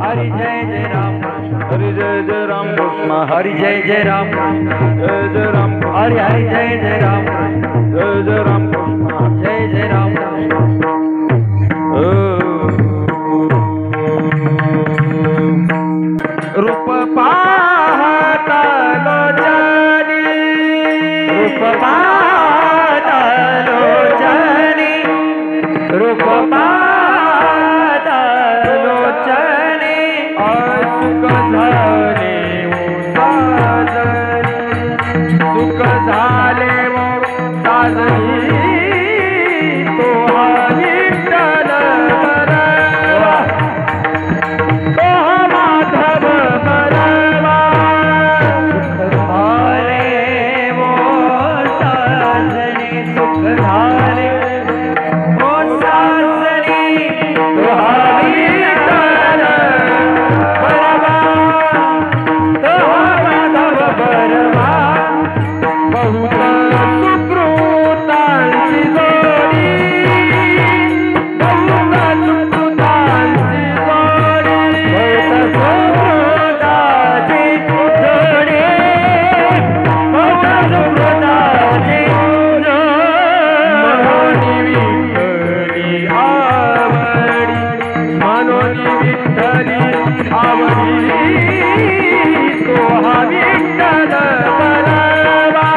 हरि जय राम कृष्ण हरि जय राम कृष्ण हरि जय राम कृष्ण जय राम हरि हरि जय राम कृष्ण जय राम कृष्ण जय राम कृष्ण रूप पाहता लोचनी रूप पाहता लोचनी रूप पाहता लोचनी सुख झाले सुख झाले साजनी तो हा विठ्ठल बरवा तो हा माधव बरवा सुख झाले वो साजनी सुख झाले वो साजनी तो हा विठ्ठल बरवा तो हा माधव बरवा बहुत सुकृतांची जोडी बहुत सुकृतांची जोडी बहुत सुकृताची जोडी बहुत सुकृताची मनोनी विठ्ठली आवडी तो हा विठ्ठल बरवा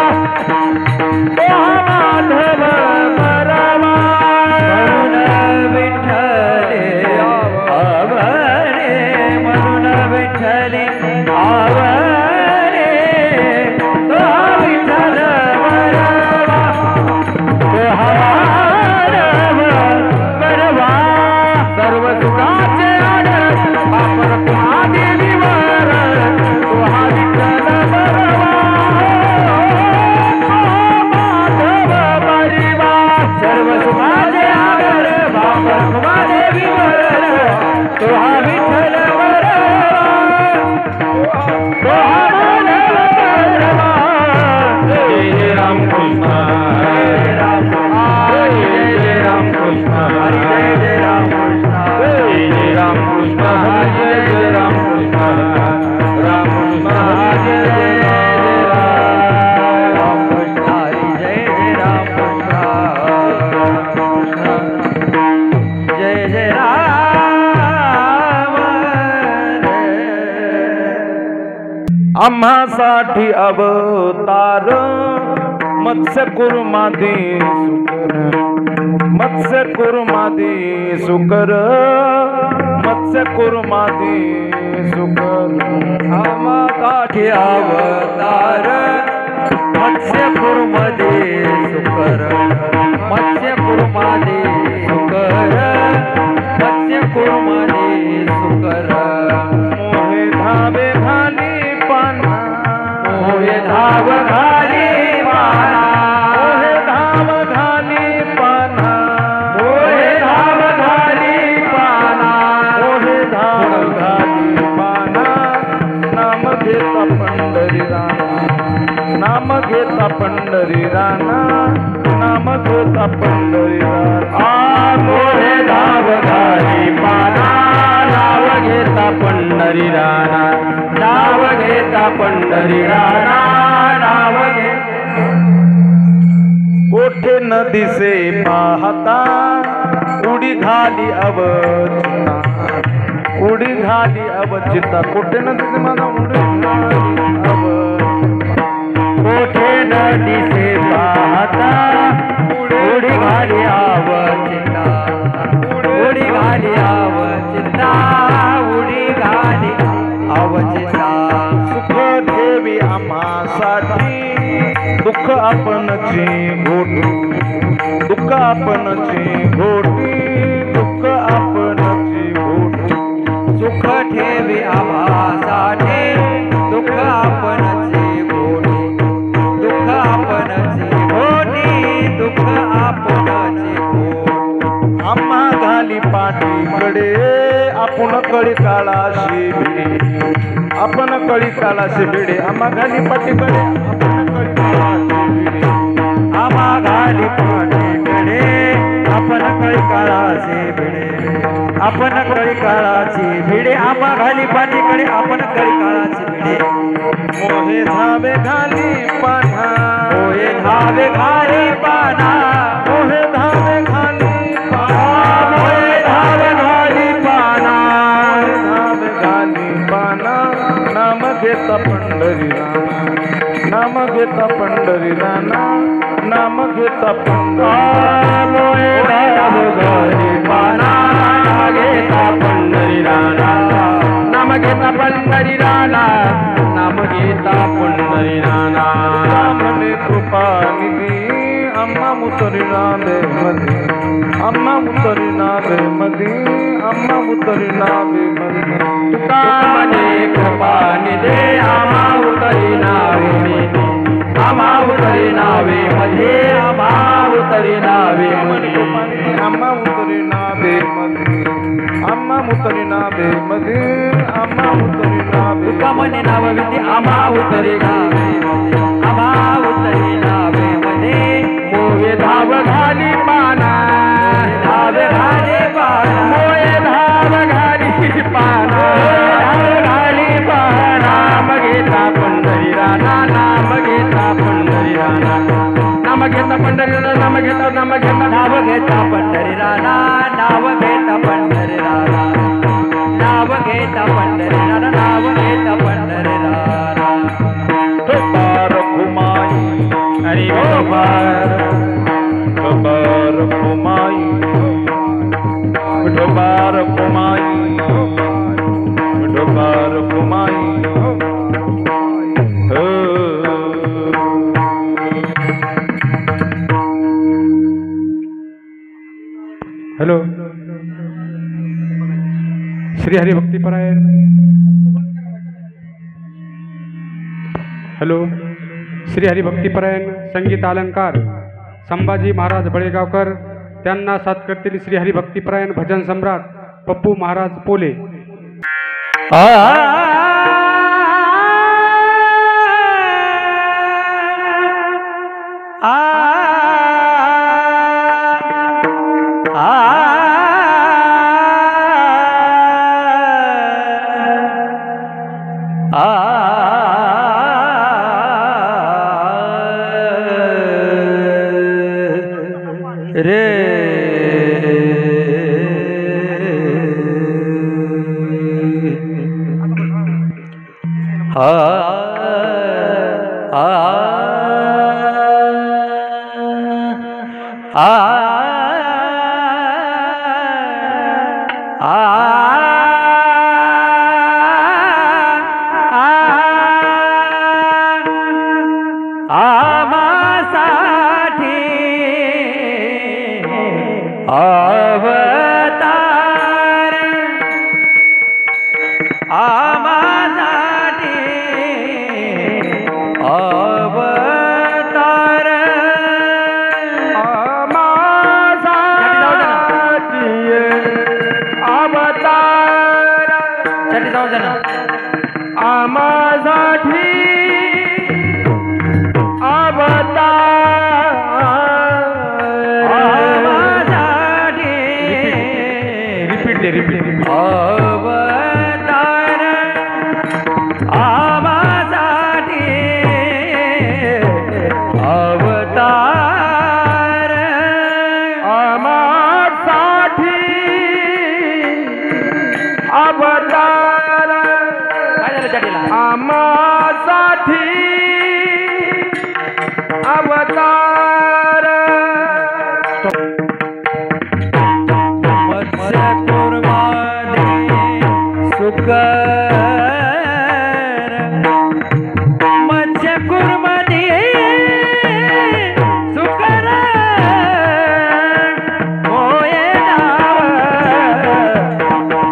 तो हा माधव बरवा म्हणून विठ्ठले आवरे म्हणून विठ्ठले आवरे तो हा विठ्ठल बरवा तो हा माधव बरवा सर्व सुखाचे आडर आपण महादेवीवर तो हा विठ्ठल बरवा माधव बरवा सर्व सुखाचे आगर बाबा महादेवीवर तो हा विठ्ठल बरवा तो हा माधव बरवा जय राम कृष्ण जय राम जय राम कृष्ण हरि जय राम कृष्ण जय राम कृष्ण जय राम कृष्ण राम कृष्ण जय राम कृष्ण हरि जय राम कृष्ण जय राम आम्हासाठी अवतार मत्स्य कुर्मादी सुकर मत्स्य कुर्मादी सुकर मत्स्य कुर्मादी सुकर आम्हासाठी अवतार मत्स्य कुर्मदे सुकर मत्स्य कुर्मदे सुकर मत्स्य कुर्मदे सुकर मोहे धावे घाली पाना मोहे धाव घाली पाना मोहे धाव घाली पाना मोहे धाव घाली पाना मोहे धाव घाली पाना नाम घेता पंढरी राणा नाम घेता पंढरी राणा नाम घेता पंढरी राणा मोहे धाव घाली पाना नाव घेता पंढरी राणा नाव घेता पंढरी राणा नाव घे कोठे नदीसे पाहता उडी घाली अवचिता उडी घाली अवचिता कोठे नदीसे माझा उडी घाली अवचिता कोठे नदीसे पाहता उडी घाली आवचिता उडी घाली आवचिता उडी घाली आवचिता सुख ठेवी आम्हासाठी दुःख आपणची घोटी दुःख आपणची घोटी दुःख आपणची घोटी सुख ठेवी आम्हासाठी दुःख आपणची घोटी दुःख आपणची घोटी दुःख आपणची घोटी आम्हा घाली पाठीकडे आपण कळी काळाशी भिडे आपण कळी काळाशी भिडे आम्हा घाली पाठीकडे आपण कळी काळाशी भिडे आम्हा घाली पाठीकडे आपण कळी काळाचे भिडे आपण कळी काळाची भिडे आम्हा घाली पाठीकडे आपण कळी काळाची भिडे मोहे धावे घाली पाना होय धावे घाली पाना मोहे धावे घाली पाना होय धावे घाली पाना धावे घाली पाना नाम घेता पंढरी राणा नाम घेता पंढरी राणा नाम घेता पंढरी धावे घाली पाना घेता पंढरी राणा नाम घेता पंढरी राणा नाम घेता पंढरी राणा रामने कृपा निधी अम्मा मुतरी नावे मध्ये अम्मा मुतरी नावे मध्ये अम्मा मुतरी नावे मध्ये तुका म्हणे कृपा निधे आम्हा उतरी नावे आम्हा उतरी नावे मध्ये आम्हा उतरी नावे मध्ये अम्मा मुतरी नावे मध्ये अम्मा मुतरी नावे मध्ये अम्मा मुतरी नावे तुका म्हणे नाव विधी आम्हा उतरी नावे मध्ये आम्हा उतरी नावे मध्ये मोहे धाव घाली पाना धावे घाली पाना मोहे धाव घाली पाना धाव घाली पाना नाम घेता पंढरी राणा नाम घेता पंढरी राणा नाम घेता पंढरी राणा नाम घेता नाव घेता पंढरी राणा नाव घेता पंढरी राणा नाव घेता पंढरी राणा नाव घेता पंढरी राणा बार घुमाई हरी ओ बार बार घुमाई बार घुमाई बार घुमाई हॅलो श्री हरी भक्तीपरायण हॅलो श्री हरी भक्तीपरायण संगीत अलंकार संभाजी महाराज बळेगावकर त्यांना साथ करतील श्री हरी भक्तीपरायण भजन सम्राट पप्पू महाराज पोले रे हा अवतार आमासाठी अवतार आमासाठी अवतार साठी जाऊ दे ना आमासाठी रिपीट अवतार आमासाठी अवतार आमासाठी अवतार काय झालं चाटीला आमासाठी अवतार मत्स्यकुर्मध्ये सुकर होये नाव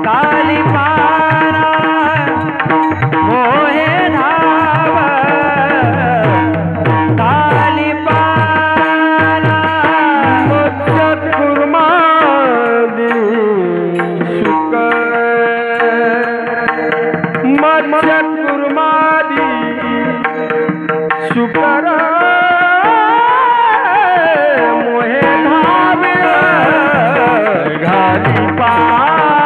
कालीपारा मोहे धाव कालीपारा मत्स्यकुर्मादी मत्स्यकुर्मादी शुकर मोहे धावे घाली पारा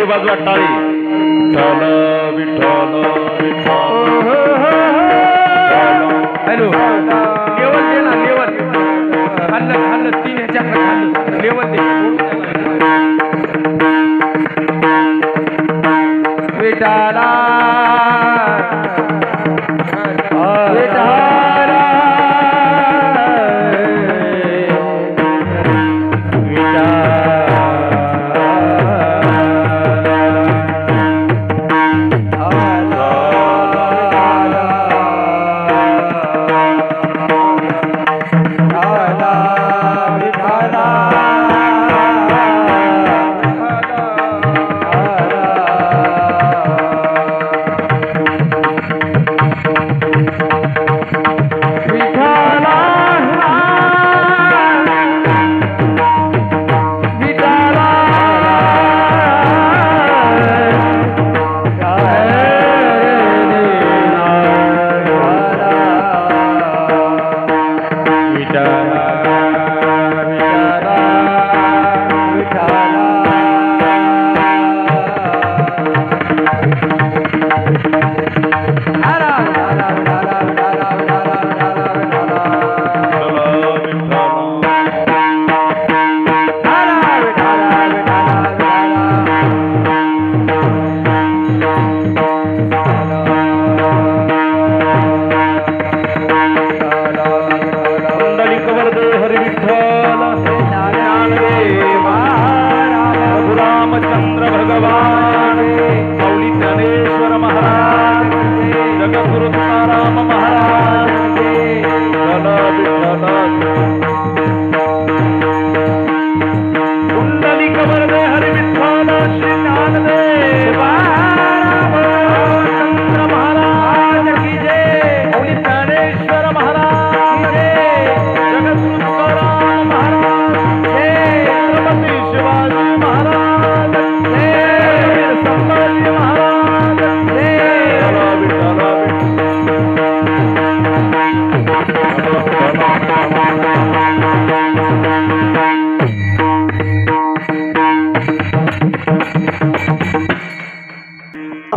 बाजूला टाळी विठ्ठल विठ्ठल विठ्ठल हॅलो लेवल दे ना लेवल खाल्लं खाल्लं 3 ह्याच्यात खाल्लं लेवल दे विठाला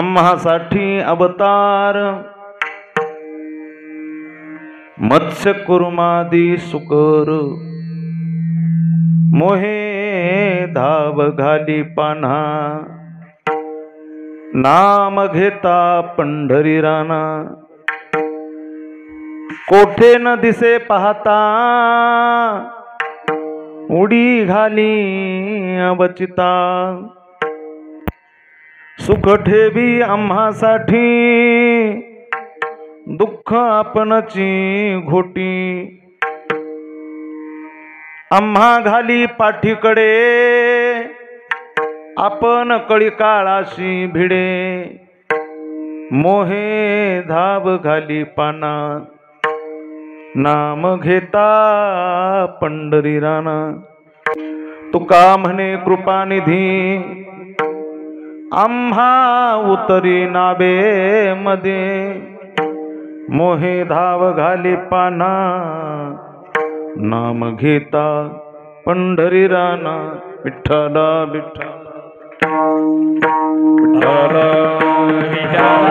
आम्हासाठी अवतार मत्स्य कुर्मादी सुकर मोहे धाव घाली पान्हा नाम घेता पंढरी राना कोठे न दिसे पाहता उडी घाली अवचिता सुख ठेवी आम्हासाठी दुःख आपणची घोटी आम्हा घाली पाठीकडे आपण कळी काळाशी भिडे मोहे धाव घाली पाना नाम घेता पंढरी राना तुका म्हणे कृपानिधी आम्हा उतरी नावे मध्ये मोहे धाव घाली पाना नाम घेता पंढरी राना विठ्ठल विठ्ठल विठ्ठल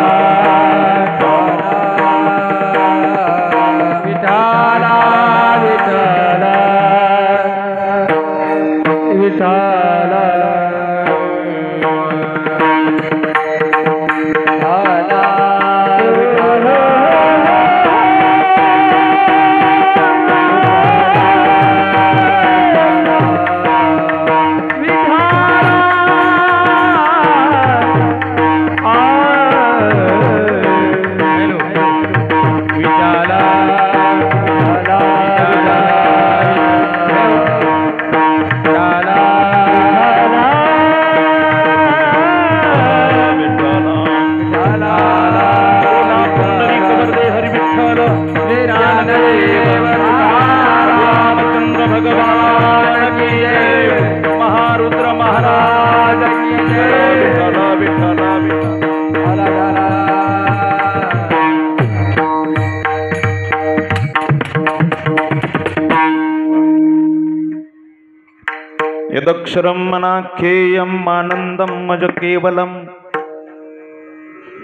यदक्षरं मनाख्येयम् आनन्दं मज केवलम्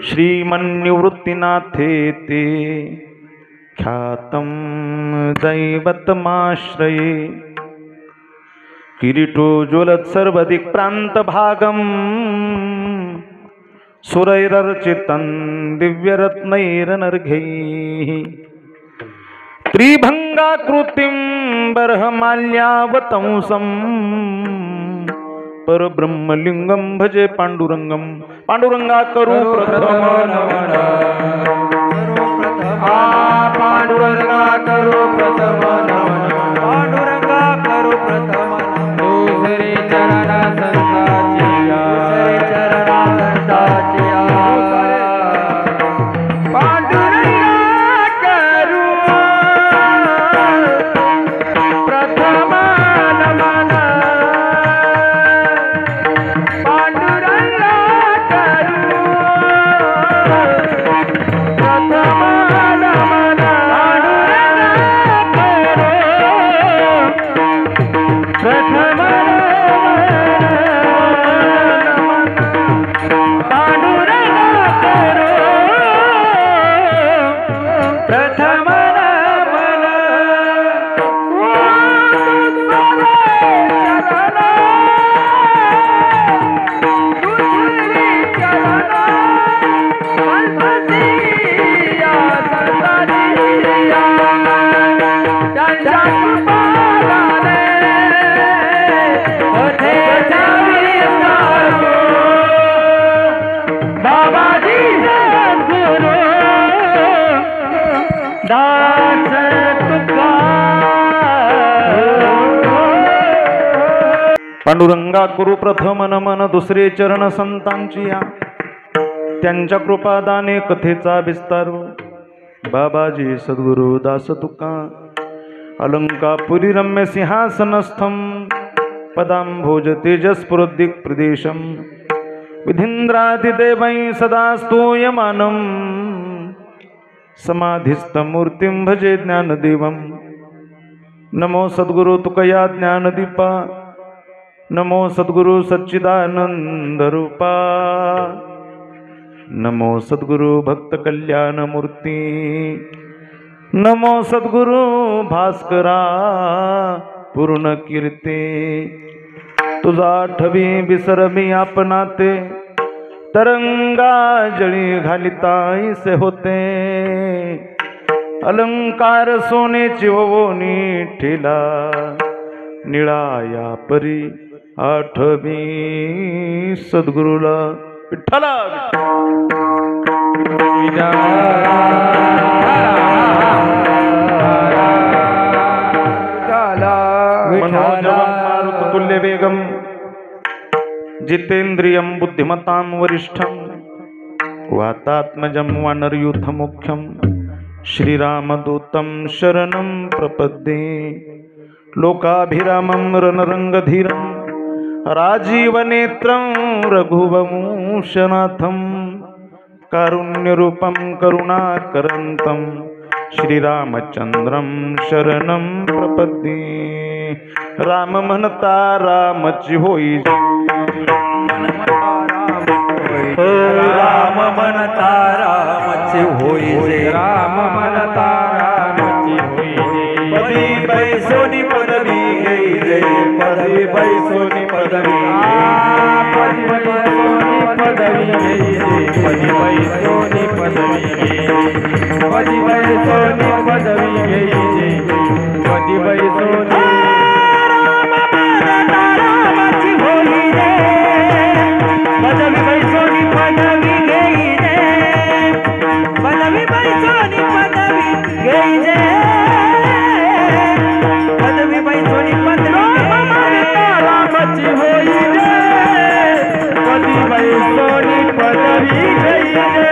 श्रीमन्निवृत्तिनाथेति ख्यातं दैवतमाश्रये किरीटोज्ज्वलत्सर्वदिक् प्रान्तभागम् सुरैरर्चितं दिव्यरत्नैरनर्घैः त्रिभंगाकृतिं बर्हमाल्यावतंसम् परब्रह्मलिंगं भजे पांडुरंगं पांडुरंगा करू प्रथम नमन पांडुरंगा करू प्रथम नमन पांडुरंगा करू प्रथम नमन दुसरे चरणा संताचिया चरणा संताचिया पांडुरंगा करू प्रथम नमन दुसरे चरण संतांची या त्यांच्या कृपादाने कथेचा विस्तार बाबाजी सद्गुरु दास तुका अलंकापुरी रम्य सिंहासनस्थं पदांभोज तेजस्फुरोद्दिक् प्रदेशं विधीन्द्रादिदेवैः सदा स्तूयमानं समाधिस्थमूर्तिं भजे ज्ञानदेवं नमो सद्गुरु तुकया ज्ञानदीपा नमो सद्गुरु सच्चिदानंद रूपा नमो सद्गुरु भक्त कल्याण मूर्ती नमो सद्गुरु भास्करा पूर्ण कीर्ती तुझा आठवी विसरमी आपणाते तरंगा जळी घालिताईसे होते अलंकार सोनेची ओवणी ठेला निळाया परी आठवी सद्गुरुला विठ्ठला मनोजवं मारुततुल्य वेगं जितेन्द्रियं बुद्धिमतां वरिष्ठं वातात्मजं वानरयूथमुख्यं श्रीरामदूतं शरणं प्रपद्ये लोकाभिरामं रणरंगधीरं राजीवनेत्रं रघुवंशनाथं कारुण्यरूपं करुणाकरन्तं श्रीरामचंद्रं शरणं प्रपद्ये राम म्हणता रामची होई राम म्हणता रामची होई राम म्हणता रामची होई पदी बैसोनी पदवी घेई रे पदी बैसोनी पदवी पदी बैसोनी पदवी घेई रे पदी बैसोनी पदवी घेई पदी बैसोनी पदवी घेई रे पदी बैसोनी रामची होई रे पदवी बैसोनी पदवी घेई रे पदवी बैसोनी पदवी घेई रे पदवी बैसोनी पदवी रामची होई रे पदी बैसोनी पदवी घेई रे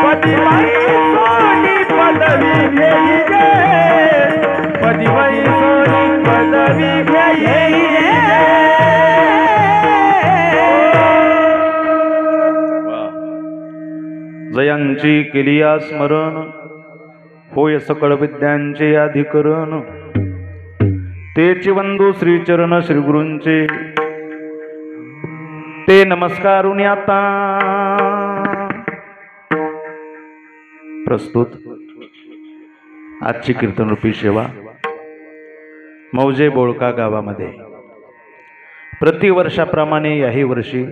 पदी बैसोनी पदवी घेई रे पदी बैसोनी पदवी घेई रे जयांची केलिया स्मरण होय सकळ विद्यांचे अधिकरण तेची वंदू श्रीचरण श्री गुरूंचे ते नमस्कारून आता प्रस्तुत आजची कीर्तनरूपी सेवा मौजे बोळका गावामध्ये प्रतिवर्षाप्रमाणे याही वर्षी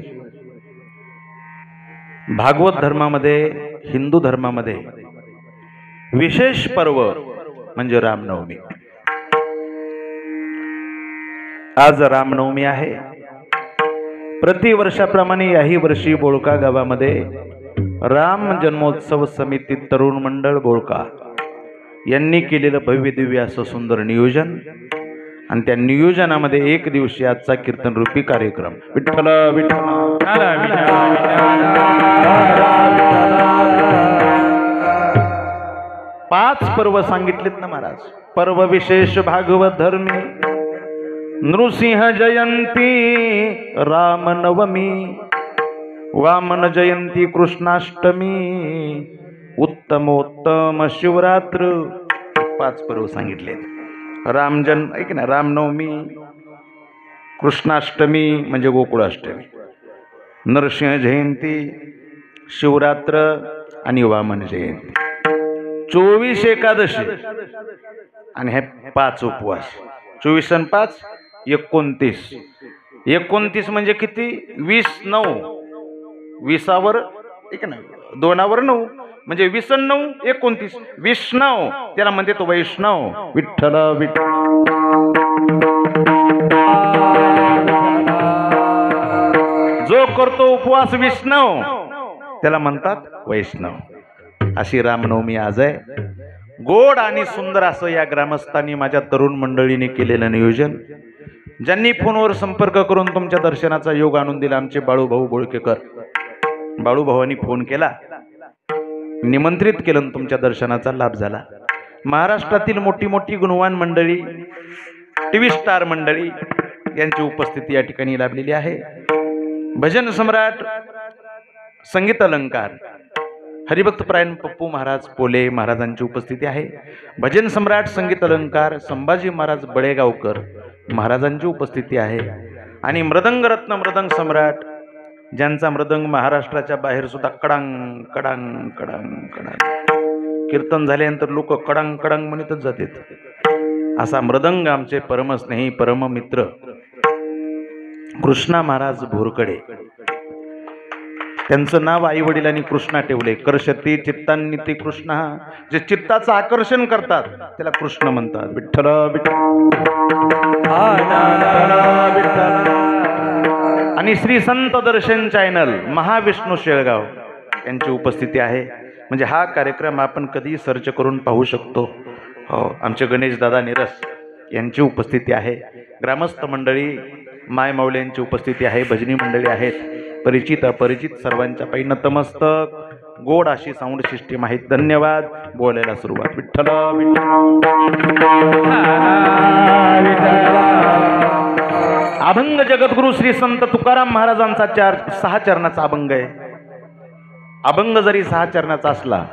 भागवत धर्मामध्ये हिंदू धर्मामध्ये विशेष पर्व म्हणजे रामनवमी। आज रामनवमी आहे। प्रतिवर्षाप्रमाणे याही वर्षी बोळका गावामध्ये राम जन्मोत्सव समिती तरुण मंडळ बोळका यांनी केलेलं भव्य दिव्य असं सुंदर नियोजन आणि त्या नियोजनामध्ये एक दिवशी आजचा कीर्तन रूपी कार्यक्रम विठ्ठल विठ्ठल 5 पर्व सांगितलेत ना महाराज। पर्व विशेष भागवत धर्मी नृसिंह जयंती रामनवमी वामन जयंती कृष्णाष्टमी उत्तमोत्तम शिवरात्र 5 पर्व सांगितलेत। रामजन्म ऐक ना, रामनवमी, कृष्णाष्टमी म्हणजे गोकुळाष्टमी, नरसिंह जयंती, शिवरात्र आणि वामन जयंती, 24 एकादशी आणि हे 5 उपवास। 24 आणि 5 29। 29 म्हणजे किती? 20 9 20वर ऐक ना 2वर 9 म्हणजे 20 आणि 9 29 विष्णव, त्याला म्हणते तो वैष्णव। विठ्ठल विठ्ठल जो करतो उपवास विष्णव त्याला म्हणतात वैष्णव। अशी रामनवमी आज आहे। गोड आणि सुंदर असं या ग्रामस्थांनी माझ्या तरुण मंडळीने केलेलं नियोजन, ज्यांनी फोनवर संपर्क करून तुमच्या दर्शनाचा योग आणून दिला आमचे बाळूभाऊ बोळकेकर। बाळूभावांनी फोन केला, निमंत्रित केलं, तुमच्या दर्शनाचा लाभ झाला। महाराष्ट्रातील मोठी मोठी गुणवान मंडळी, टीव्ही स्टार मंडळी यांची उपस्थिती या ठिकाणी लाभलेली आहे। भजन सम्राट, संगीत अलंकार, हरिभक्त परायण पप्पू महाराज पोले महाराजांची उपस्थिती आहे। भजन सम्राट, संगीत अलंकार संभाजी महाराज बळेगावकर महाराजांची उपस्थिती आहे। आणि मृदंग रत्न, मृदंग सम्राट, ज्यांचा मृदंग महाराष्ट्राच्या बाहेर सुद्धा कडांग कडांग कडांग कडांग, कीर्तन झाल्यानंतर लोक कडांग कडांग म्हणतच जातात, असा मृदंग आमचे परमस्नेही परममित्र कृष्णा महाराज भोरकडे। त्यांचं नाव आई वडिलांनी कृष्णा ठेवले। कर्षती चित्तांनी ते कृष्ण, जे चित्ताचं आकर्षण करतात त्याला कृष्ण म्हणतात। विठ्ठल विठ्ठल। आणि श्री संत दर्शन चॅनल महाविष्णू शेळगाव यांची उपस्थिती आहे। म्हणजे हा कार्यक्रम आपण कधी सर्च करून पाहू शकतो। हो, आमचे गणेश दादा निरस यांची उपस्थिती आहे। ग्रामस्थ मंडळी, माय माऊल्यांची उपस्थिती आहे। भजनी मंडळी आहेत, परिचित अपरिचित सर्वांच्या पायी नतमस्तक। गोड अशी साऊंड सिस्टीम आहे। धन्यवाद। बोलायला सुरुवात विठ्ठल अभंग जगद्गुरु श्री संत तुकाराम महाराजांचा 6 चरणाचा अभंग आहे। अभंग जरी 6 चरणाचा असला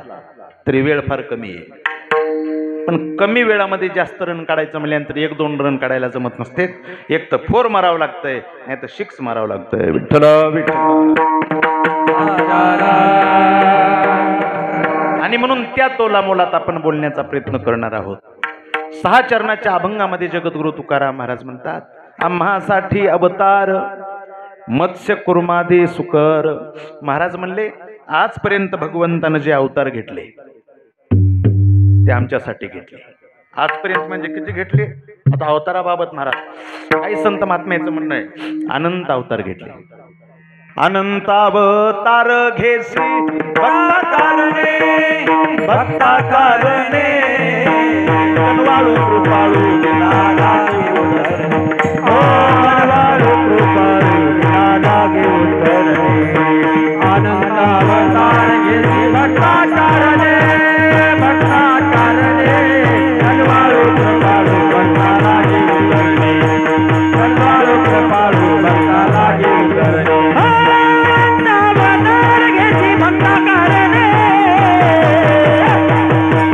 तरी वेळ फार कमी आहे, पण कमी वेळामध्ये जास्त रन काढायचं म्हटल्यानंतर 1-2 रन काढायला जमत नसते। एक तर 4 मारावं लागतंय, नाही तर 6 मारावं लागतंय। विठ्ठल विठ्ठल। आणि म्हणून त्या तोला मोलात आपण बोलण्याचा प्रयत्न करणार आहोत। 6 चरणाच्या अभंगामध्ये जगद्गुरु तुकाराम महाराज म्हणतात, आम्हासाठी अवतार मत्स्य कुर्मादी सुकर। महाराज म्हणले, आजपर्यंत भगवंतानं जे अवतार घेतले ते आमच्यासाठी घेतले। आजपर्यंत म्हणजे किती घेतले? आता अवताराबाबत महाराज काही संत महात्म्याचं म्हणणं आहे, अनंत अवतार घेतले। अनंत अवतार घेसी भक्ता कारणे, भक्ता कारणे, कनवाळू कृपाळू विनादागी उतरणे, कनवाळू कृपाळू विनादागी उतरणे। अनंत अवतार घेसी भक्ता कारणे, भक्ता कारणे, कनवाळू कृपाळू भक्तालागी उतरणे, कनवाळू कृपाळू भक्तालागी उतरणे।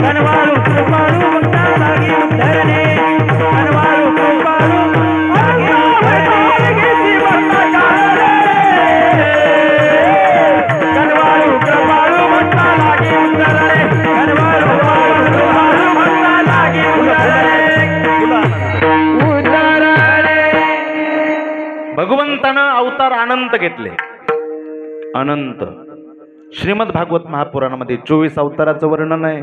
कनवाळू कृपाळू भक्तालागी उतरणे, अवतार अनंत घेतले, अनंत. श्रीमद भागवत महापुराणामध्ये 24 अवताराचं वर्णन आहे,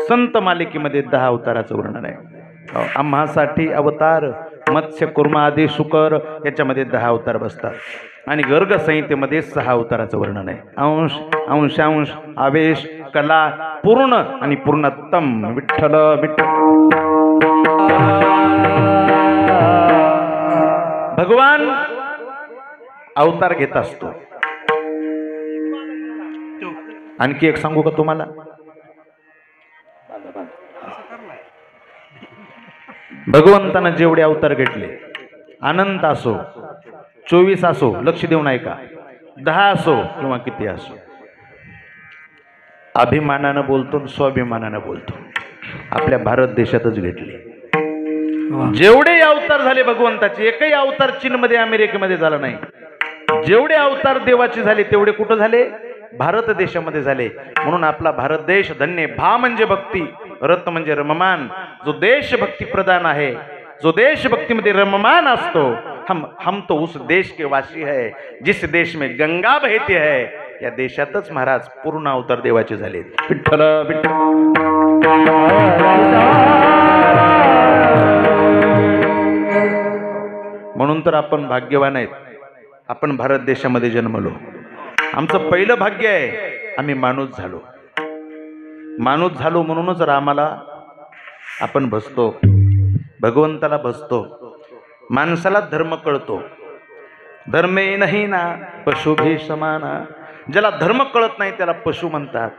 संत मालिकेमध्ये 10 अवताराचं वर्णन आहे. आम्हासाठी अवतार मत्स्य कुर्मा आदी शुकर याच्यामध्ये 10 अवतार बसतात. आणि गर्ग संहितेमध्ये 6 अवताराचं वर्णन आहे. अंश, अंशांश, आवेश, कला, पूर्ण आणि पूर्णोत्तम. विठ्ठल विठ्ठल. भगवान अवतार घेत असतो. आणखी एक सांगू का तुम्हाला? भगवंतानं जेवढे अवतार घेतले, अनंत असो, 24 असो, लक्ष देऊन ऐका, 10 असो किंवा किती असो, अभिमानानं बोलतो, स्वाभिमानानं बोलतो, आपल्या भारत देशातच घेतले. जेवढे अवतार झाले भगवंताचे, एकही अवतार चीनमध्ये अमेरिकेमध्ये झाला नाही. जेवढे अवतार देवाचे झाले तेवढे कुठं झाले? भारत देशामध्ये झाले. म्हणून आपला भारत देश धन्य. भा म्हणजे भक्ती, रत म्हणजे रममान. जो देश भक्ती प्रधान आहे, जो देश भक्तीमध्ये रममान असतो, हम तो उस देश के वासी है जिस देश में गंगा बहती है. या देशातच महाराज पूर्ण अवतार देवाचे झाले. विठ्ठल विठ्ठल. म्हणून तर आपण भाग्यवान आहेत, आपण भारत देशामध्ये जन्मलो. आमचं पहिलं भाग्य आहे, आम्ही माणूस झालो. माणूस झालो म्हणूनच रामाला आपण भजतो, भगवंताला भजतो. माणसाला धर्म कळतो. धर्मे नाही ना पशु भी समाना. ज्याला धर्म कळत नाही त्याला पशु म्हणतात,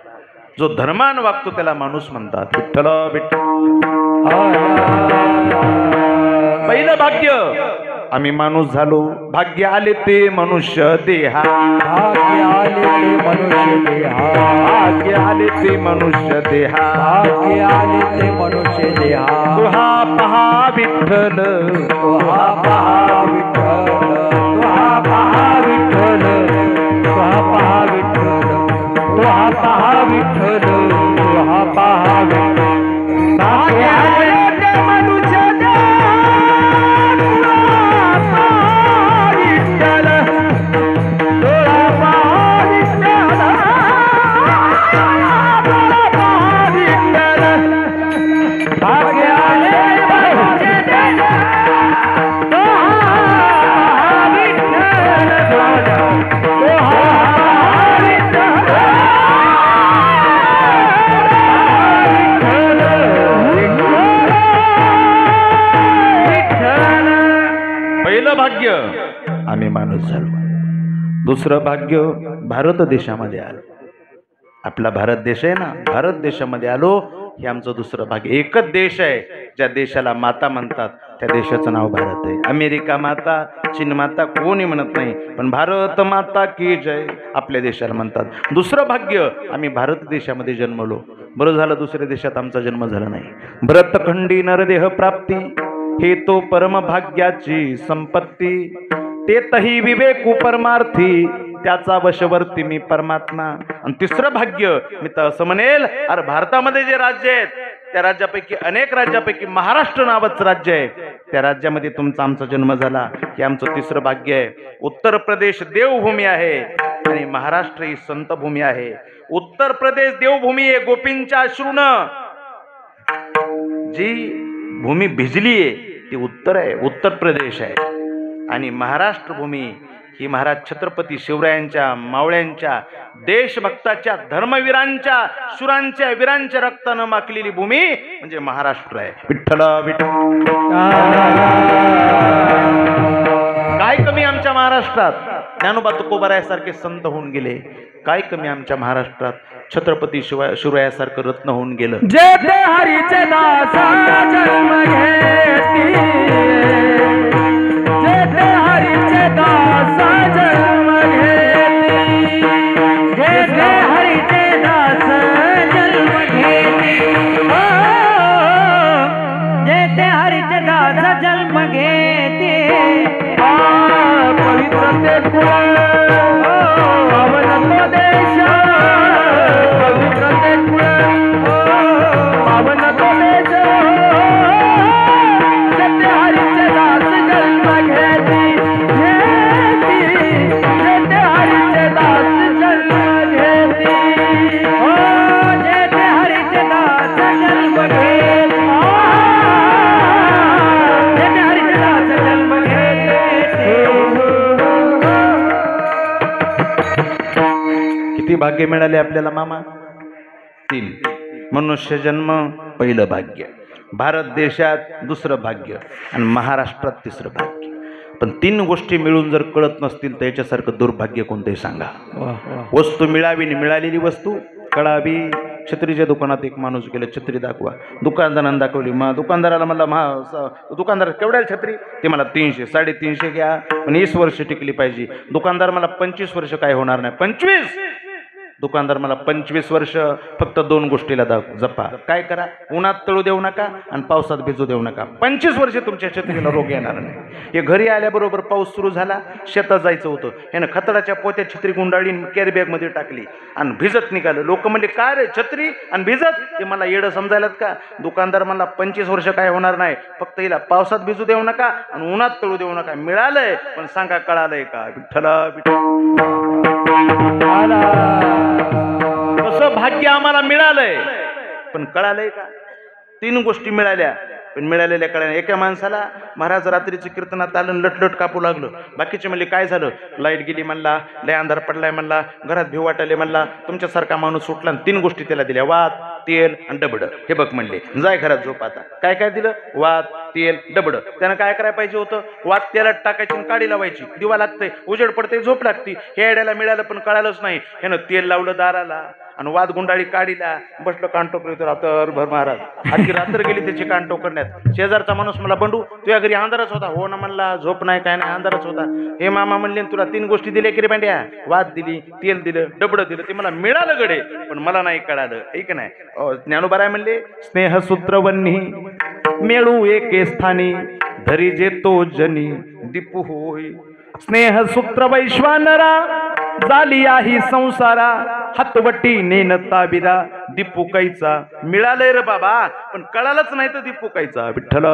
जो धर्मान वागतो त्याला माणूस म्हणतात. विठ्ठल विठ्ठल. पहिलं भाग्य आम्ही माणूस झालो. भाग्य आले ते मनुष्य देहा. भाग्य आले ते मनुष्य देहा. भाग्य आले ते मनुष्य देहा. भाग्य आले ते मनुष्य देहा. तुहा पहा विठ्ठल. तुहा पहा विठ्ठल. तुहा पहा विठ्ठल. तुहा पहा विठ्ठल. तुहा पहा विठ्ठल. तुहा पहा विठ्ठल. भाग्य आले ते मनुष्य भाग्य आम्ही माणूस झालो. दुसरं भाग्य भारत देशामध्ये आलो. आपला भारत देश आहे ना, भारत देशामध्ये आलो हे आमचं दुसरं भाग्य. एकच देश आहे ज्या देशाला माता म्हणतात, त्या देशाचं नाव भारत आहे. अमेरिका माता, चीन माता कोणी म्हणत नाही, पण भारत माता की जय आपल्या देशाला म्हणतात. दुसरं भाग्य आम्ही भारत देशामध्ये जन्मलो. बरं झालं दुसऱ्या देशात आमचा जन्म झाला नाही. भरतखंडी नरदेह प्राप्ती हे तो परम भाग्याची संपत्ती. तेतही विवेकू परमार्थी त्याचा वशवर्ती मी परमात्मा. आणि तिसरं भाग्य मी तर असं म्हणेल, अरे भारतामध्ये जे राज्य आहेत त्या राज्यापैकी, अनेक राज्यापैकी महाराष्ट्र नावाचं राज्य आहे, त्या राज्यामध्ये तुमचा आमचा जन्म झाला. हे आमचं तिसरं भाग्य आहे. उत्तर प्रदेश देवभूमी आहे आणि महाराष्ट्र ही संतभूमी आहे. उत्तर प्रदेश देवभूमी आहे, गोपींच्या अश्रूनं जी भूमी भिजली आहे ती उत्तर आहे, उत्तर प्रदेश आहे. आणि महाराष्ट्र भूमी ही महाराज छत्रपती शिवरायांच्या, मावळ्यांच्या, देशभक्ताच्या, धर्मवीरांच्या, शुरांच्या, वीरांच्या रक्तानं माखलेली भूमी म्हणजे महाराष्ट्र आहे. विठ्ठल विठ्ठल. काय कमी आमच्या महाराष्ट्रात? ज्ञानोबा तुकोबारायासारखे संत होऊन गेले. काय कमी आमच्या महाराष्ट्रात? छत्रपती शिवरायासारखं रत्न होऊन गेलं. जेते हरीचे दासा जन्म घेती. जेते हरीचे दासा जन्म घेती. जेते हरीचे दास जन्म घेती. जेते हरीचे दास जन्म घेती. पवित्र ते कुळ पावन तो देश. पवित्र ते कुळ पावन तो देश. भाग्य मिळाले आपल्याला मामा? 3. मनुष्य जन्म पहिलं भाग्य, भारत देशात दुसरं भाग्य आणि महाराष्ट्रात तिसरं भाग्य. पण 3 गोष्टी मिळून जर कळत नसतील तर याच्यासारखं दुर्भाग्य कोणतंही सांगा. वस्तू मिळावी आणि मिळालेली वस्तू कळावी. छत्रीच्या दुकानात एक माणूस गेला, छत्री दाखवा. दुकानदारानं दाखवली. मग दुकानदाराला मला दुकानदार केवढ्याला छत्री? ते मला 300. 350 घ्या, पण 20 वर्ष टिकली पाहिजे. दुकानदार मला 25 वर्ष काय होणार नाही. 25. दुकानदार मला 25 वर्ष फक्त 2 गोष्टीला जपा. काय करा? उन्हात तळू देऊ नका आणि पावसात भिजू देऊ नका. 25 वर्ष तुमच्या छत्रीला रोग येणार नाही. हे घरी आल्याबरोबर पाऊस सुरू झाला, शेतात जायचं होतं, ह्यानं खतडाच्या पोत्यात छत्री गुंडाळी कॅरी बॅगमध्ये टाकली आणि भिजत निघालं. लोक म्हणले काय रे छत्री आणि भिजत? ते मला येडं समजायलात का? दुकानदार मला 25 वर्ष काय होणार नाही, फक्त हिला पावसात भिजू देऊ नका आणि उन्हात तळू देऊ नका. मिळालंय, पण सांगा कळालंय का? विठ्ठला तसं भाग्य आम्हाला मिळालंय, पण कळालंय का? 3 गोष्टी मिळाल्या, पण मिळालेल्या कळल्या. एका माणसाला महाराज रात्रीचं कीर्तनात आलं, लटलट कापू लागलं. बाकीचे म्हणले काय झालं? लाईट गेली म्हणला, लय अंधार पडलाय म्हणला, घरात भिव वाटायले म्हणला. तुमच्यासारखा माणूस सुटला. 3 गोष्टी त्याला दिल्या, वात, तेल आणि डबड. हे बघ म्हणले, जाय घरात झोप. आता काय काय दिलं? वात, तेल, डबड. त्यानं काय करायला पाहिजे होतं? वात तेलात टाकायची, काडी लावायची, दिवा लागतंय, उजेड पडते, झोप लागती. हे आयड्याला मिळालं, पण कळालंच नाही. ह्यानं तेल लावलं दाराला आणि वाद गुंडाळी काढीला, बसलं कानटोकर रात्रभर. महाराज आधी रात्र गेली त्याची कानटोक करण्यात. शेजारचा माणूस मला, बंडू तुझ्या घरी अंधारच होता? हो ना म्हणला, झोप नाही काय नाही, अंधारच होता. हे मामा म्हणले तुला 3 गोष्टी दिल्या की रे भांड्या? वाद दिली, तेल दिलं, डबड दिलं. ते मला मिळालं गडे, पण मला नाही कळालं. ऐक नाही, ज्ञानोबाराय म्हणले स्नेहसूत्र वन्ही मेळू एके स्थानी, धरी जेतो जनी दीपू होई. स्नेहसूत्र वैश्वानरा झाली आहे संसारा, हातवटी नेनता बिरा दीपू कैचा. मिळालंय रे बाबा, पण कळालंच नाही तर दीपू कैचा. विठ्ठल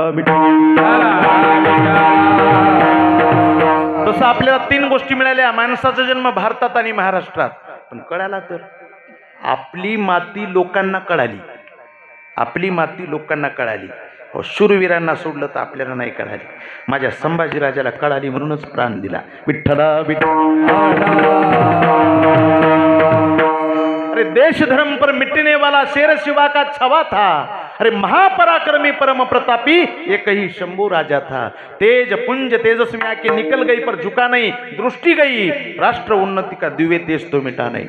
तसं आपल्याला 3 गोष्टी मिळाल्या. माणसाचा जन्म भारतात आणि महाराष्ट्रात, पण कळाला तर आपली माती लोकांना कळाली. आपली माती लोकांना कळाली. शूरवीरांना सोडलं तर आपल्याला नाही कळाली. माझ्या संभाजीराजाला कळाली म्हणूनच प्राण दिला. विठ्ठला अरे देश धर्म पर मिटने वाला शेर शिवा का छवा था, अरे महापराक्रमी परम प्रतापी एक ही शंभू राजा था. तेज पुंज तेजस्वी आके निकल गई पर झुका नहीं, दृष्टि गई राष्ट्र उन्नति का दिव्य तेज तो मिटा नहीं.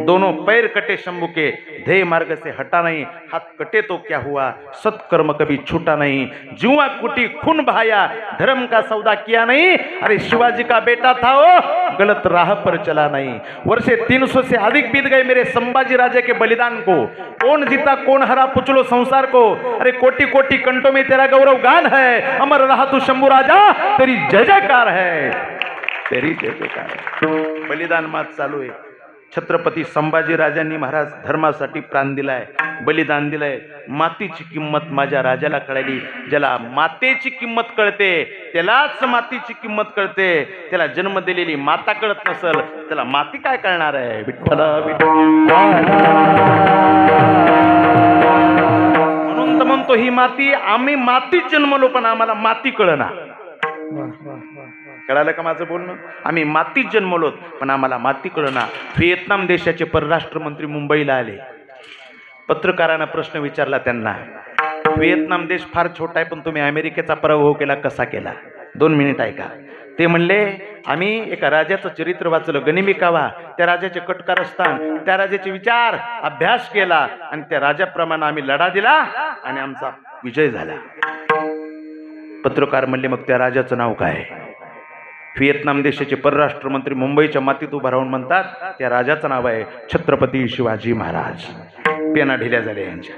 दोनों पैर कटे शंभू के, ध्येय मार्ग से हटा नहीं. हाथ कटे तो क्या हुआ, सत्कर्म कभी छूटा नहीं. जुआ कुटी खून बहाया, धर्म का सौदा किया नहीं. अरे शिवाजी का बेटा था वो, गलत राह पर चला नहीं. वर्षे 300 से अधिक बीत गए मेरे संभाजी राजा के बलिदान को. कौन जीता कौन हरा पुछलो संसार को. अरे कोटि कोटि कंठों में तेरा गौरव गान है. अमर रहा तू शंभू राजा, तेरी जय जयकार है, तेरी जय जयकार. बलिदान मात चालू आहे. छत्रपती संभाजी राजांनी महाराज धर्मासाठी प्राण दिलाय, बलिदान दिलंय. मातीची किंमत माझ्या राजाला कळली. ज्याला मातेची किंमत कळते त्यालाच मातीची किंमत कळते. त्याला जन्म दिलेली माता कळत नसल, त्याला माती काय कळणार आहे. विठ्ठल म्हणून तर म्हणतो ही माती, आम्ही मातीत जन्मलो पण आम्हाला माती कळना. कळालं का माझं बोलणं? आम्ही मातीत जन्मलोत पण आम्हाला माती कळना. व्हिएतनाम देशाचे परराष्ट्र मंत्री मुंबईला आले. पत्रकारांना प्रश्न विचारला त्यांना, व्हिएतनाम देश फार छोटा आहे पण तुम्ही अमेरिकेचा पराभव केला, कसा केला? 2 मिनिट ऐका. ते म्हणले आम्ही एका राजाचं चरित्र वाचलं, गनिमी कावा. त्या राजाचे कटकारस्थान, त्या राजाचे विचार अभ्यास केला आणि त्या राजाप्रमाणे आम्ही लढा दिला आणि आमचा विजय झाला. पत्रकार म्हणले मग त्या राजाचं नाव काय? व्हिएतनाम देशाचे परराष्ट्र मंत्री मुंबईच्या मातीत उभा राहून म्हणतात त्या राजाचं नाव आहे छत्रपती शिवाजी महाराज. पेना ढिल्या झाल्या यांच्या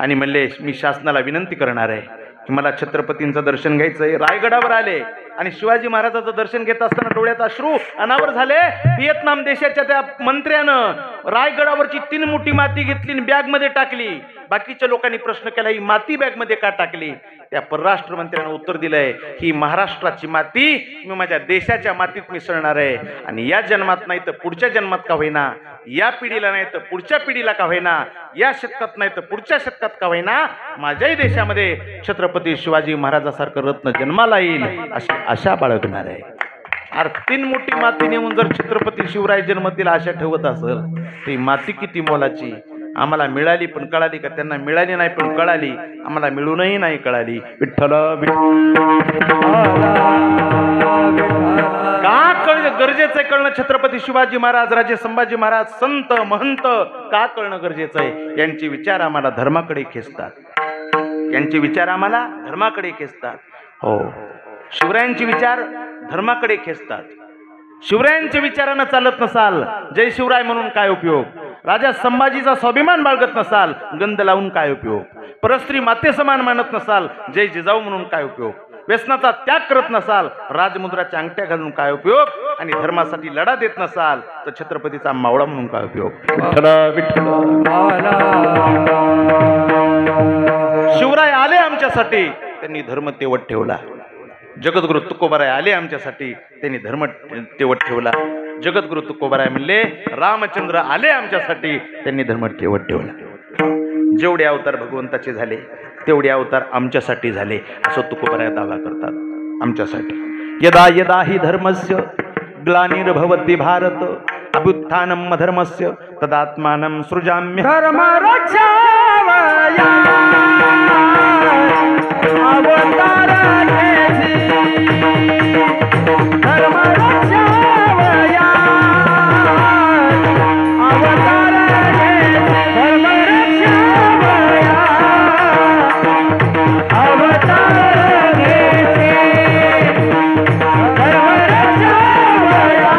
आणि म्हणले मी शासनाला विनंती करणार आहे की मला छत्रपतींचं दर्शन घ्यायचंय. रायगडावर आले आणि शिवाजी महाराजांचं दर्शन घेत असताना डोळ्यात अश्रू अनावर झाले. व्हिएतनाम देशाच्या त्या मंत्र्यानं रायगडावरची 3 मोठी माती घेतली आणि बॅगमध्ये टाकली. बाकीच्या लोकांनी प्रश्न केला ही माती बॅगमध्ये का टाकली? त्या परराष्ट्र मंत्र्यानं उत्तर दिलंय ही महाराष्ट्राची माती मी माझ्या देशाच्या मातीत मिसळणार आहे आणि या जन्मात नाही तर पुढच्या जन्मात का होईना, या पिढीला नाही तर पुढच्या पिढीला का होईना, या शतकात नाही तर पुढच्या शतकात का होईना माझ्याही देशामध्ये छत्रपती शिवाजी महाराजासारखं रत्न जन्माला येईल अशी आशा बाळगणार आहे. अरे 3 मोठी माती नेऊन जर छत्रपती शिवराय जन्मतील आशा ठेवत असेल ती माती किती मोलाची. आम्हाला मिळाली पण कळाली का, त्यांना मिळाली नाही पण कळाली, आम्हाला मिळूनही नाही कळाली. विठ्ठल का गरजेचं आहे कळणं. छत्रपती शिवाजी महाराज, राजे संभाजी महाराज, संत महंत का कळणं गरजेचं आहे. यांचे विचार आम्हाला धर्माकडे खेचतात, यांचे विचार आम्हाला धर्माकडे खेचतात. हो, शिवरायांचे विचार धर्माकडे खेचतात. शिवरायांच्या विचारानं चालत नसाल जय शिवराय म्हणून काय उपयोग. राजा संभाजीचा स्वाभिमान बाळगत नसाल गंध लावून काय उपयोग. परस्त्री माते समान मानत नसाल जय जिजाऊ म्हणून काय उपयोग. व्यसनाचा त्याग करत नसाल राजमुद्राच्या अंगठ्या घालून काय उपयोग. आणि धर्मासाठी लढा देत नसाल तर छत्रपतीचा मावळा म्हणून काय उपयोग. शिवराय आले आमच्यासाठी, त्यांनी धर्म तेवत ठेवला. जगद्गुरु तुकोबाराय आले आमच्यासाठी, त्यांनी धर्म तेवत ठेवला. जगद्गुरु तुकोबाराय म्हणले रामचंद्र आले आमच्यासाठी, त्यांनी धर्म तेवत ठेवला. जेवढे अवतार भगवंताचे झाले तेवढे अवतार आमच्यासाठी झाले असं तुकोबाराय दावा करतात. आमच्यासाठी. यदा यदा हि धर्मस्य ग्लानिर्भवति भारत अभ्युत्थानम् अधर्मस्य तदात्मानं सृजाम्य. धर्म रक्षावया अवतार घेसी. धर्म रक्षावया अवतार घेसी. धर्म रक्षावया अवतार घेसी. धर्म रक्षावया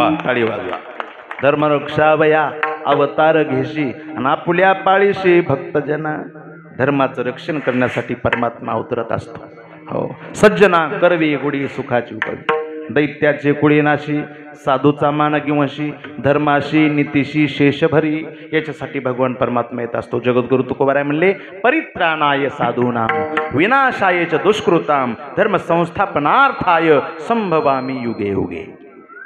अवतार धर्मरक्षावया अवतार घेशी. आणि आपुल्या पाळीशी भक्तजना धर्माचं रक्षण करण्यासाठी परमात्मा अवतरत असतो. हो, सज्जना करवी गुढी सुखाची उपवी. दैत्याचे कुळी नाशी साधूचा मान किंवाशी धर्माशी नीतीशी शेषभरी. याच्यासाठी भगवान परमात्मा येत असतो. जगद्गुरु तुकोबाराय म्हणले परित्राणाय साधूनाम विनाशाय च दुष्कृताम धर्म संस्थापनार्थाय संभवामी युगे युगे.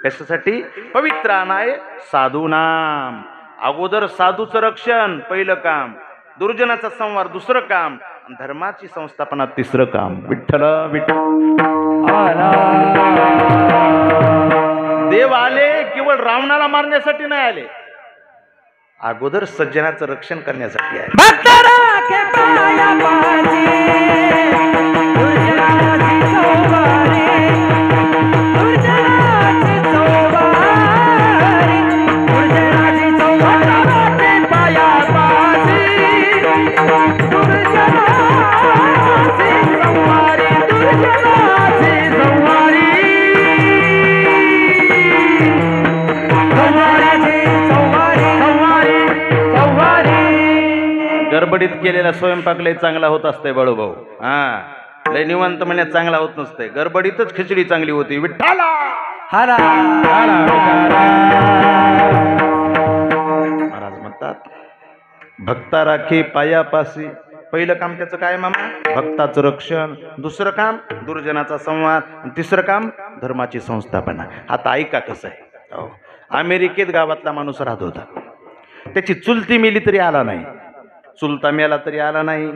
कशासाठी. पवित्रानाय साधूनाम. अगोदर साधूचं रक्षण पहिलं काम, दुर्जनाचा संवार दुसरं काम, धर्माची संस्थापना तिसरं काम. विठ्ठल देव आले केवळ रावणाला मारण्यासाठी नाही आले, अगोदर सज्जनाचं रक्षण करण्यासाठी आहे. भक्त राखे पाया पाशी, दुर्जनाची सौवारी, दुर्जनाची सौवारी, दुर्जनाची सौवारी राखे पाया पाशी, दुर्जनाची सौवारी, दुर्जनाची सौवारी, गडबडीत केलेला स्वयंपाक लय चांगला होत असतंय बळूभाऊ. हा, लय निवांत म्हणण्यात चांगला होत नसतंय, गडबडीतच खिचडी चांगली होती. विठ्ठला हरा महाराज म्हणतात भक्ता राखी पायापासी. पहिलं काम त्याचं काय मामा. भक्ताचं रक्षण, दुसरं काम दुर्जनाचा संवाद, तिसरं काम धर्माची संस्थापना. आता ऐका कसं आहे. अमेरिकेत गावातला माणूस राहत होता. त्याची चुलती मेली तरी आला नाही, चुलता मेला तरी आला नाही.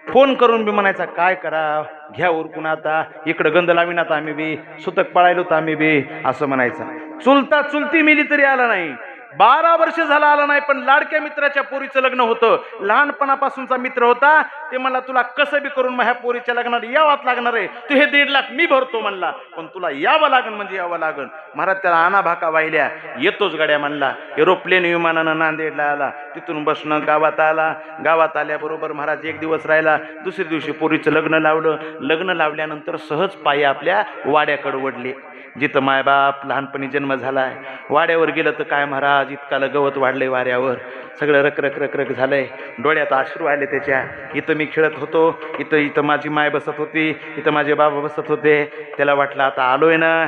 फोन करून बी म्हणायचा काय करा घ्या उरकून, आता इकडं गंध लावीन, आता आम्ही बी सुतक पळायलो तर आम्ही बी असं म्हणायचं. चुलता चुलती मेली तरी आला नाही. 12 वर्ष झाला आला नाही. पण लाडक्या मित्राच्या पोरीचं लग्न होतं, लहानपणापासूनचा मित्र होता. ते म्हणला तुला कसं बी करून ह्या पोरीच्या लग्नात यावंच लागणार आहे, तू हे 1.5 लाख मी भरतो म्हणला, पण तुला यावं लागन म्हणजे यावं लागन. महाराज त्याला आणा भाका वाहिल्या, येतोच गाड्या म्हणला. एरोप्लेन विमानानं नांदेडला आला, तिथून बसणं गावात आला. गावात आल्याबरोबर महाराज 1 दिवस राहिला. दुसऱ्या दिवशी पोरीचं लग्न लावलं. लग्न लावल्यानंतर सहज पायी आपल्या वाड्याकडे वडले. जिथं मायबाप लहानपणी जन्म झालाय. वाड्यावर गेलं तर काय महाराज, इतकाला गवत वाढलंय वाऱ्यावर, सगळं रक रक रक झालंय, डोळ्यात अश्रू आले त्याच्या. इथं मी खेळत होतो, इथं माझी माय बसत होती, इथं माझे बाबा बसत होते. त्याला वाटलं आता आलोय ना,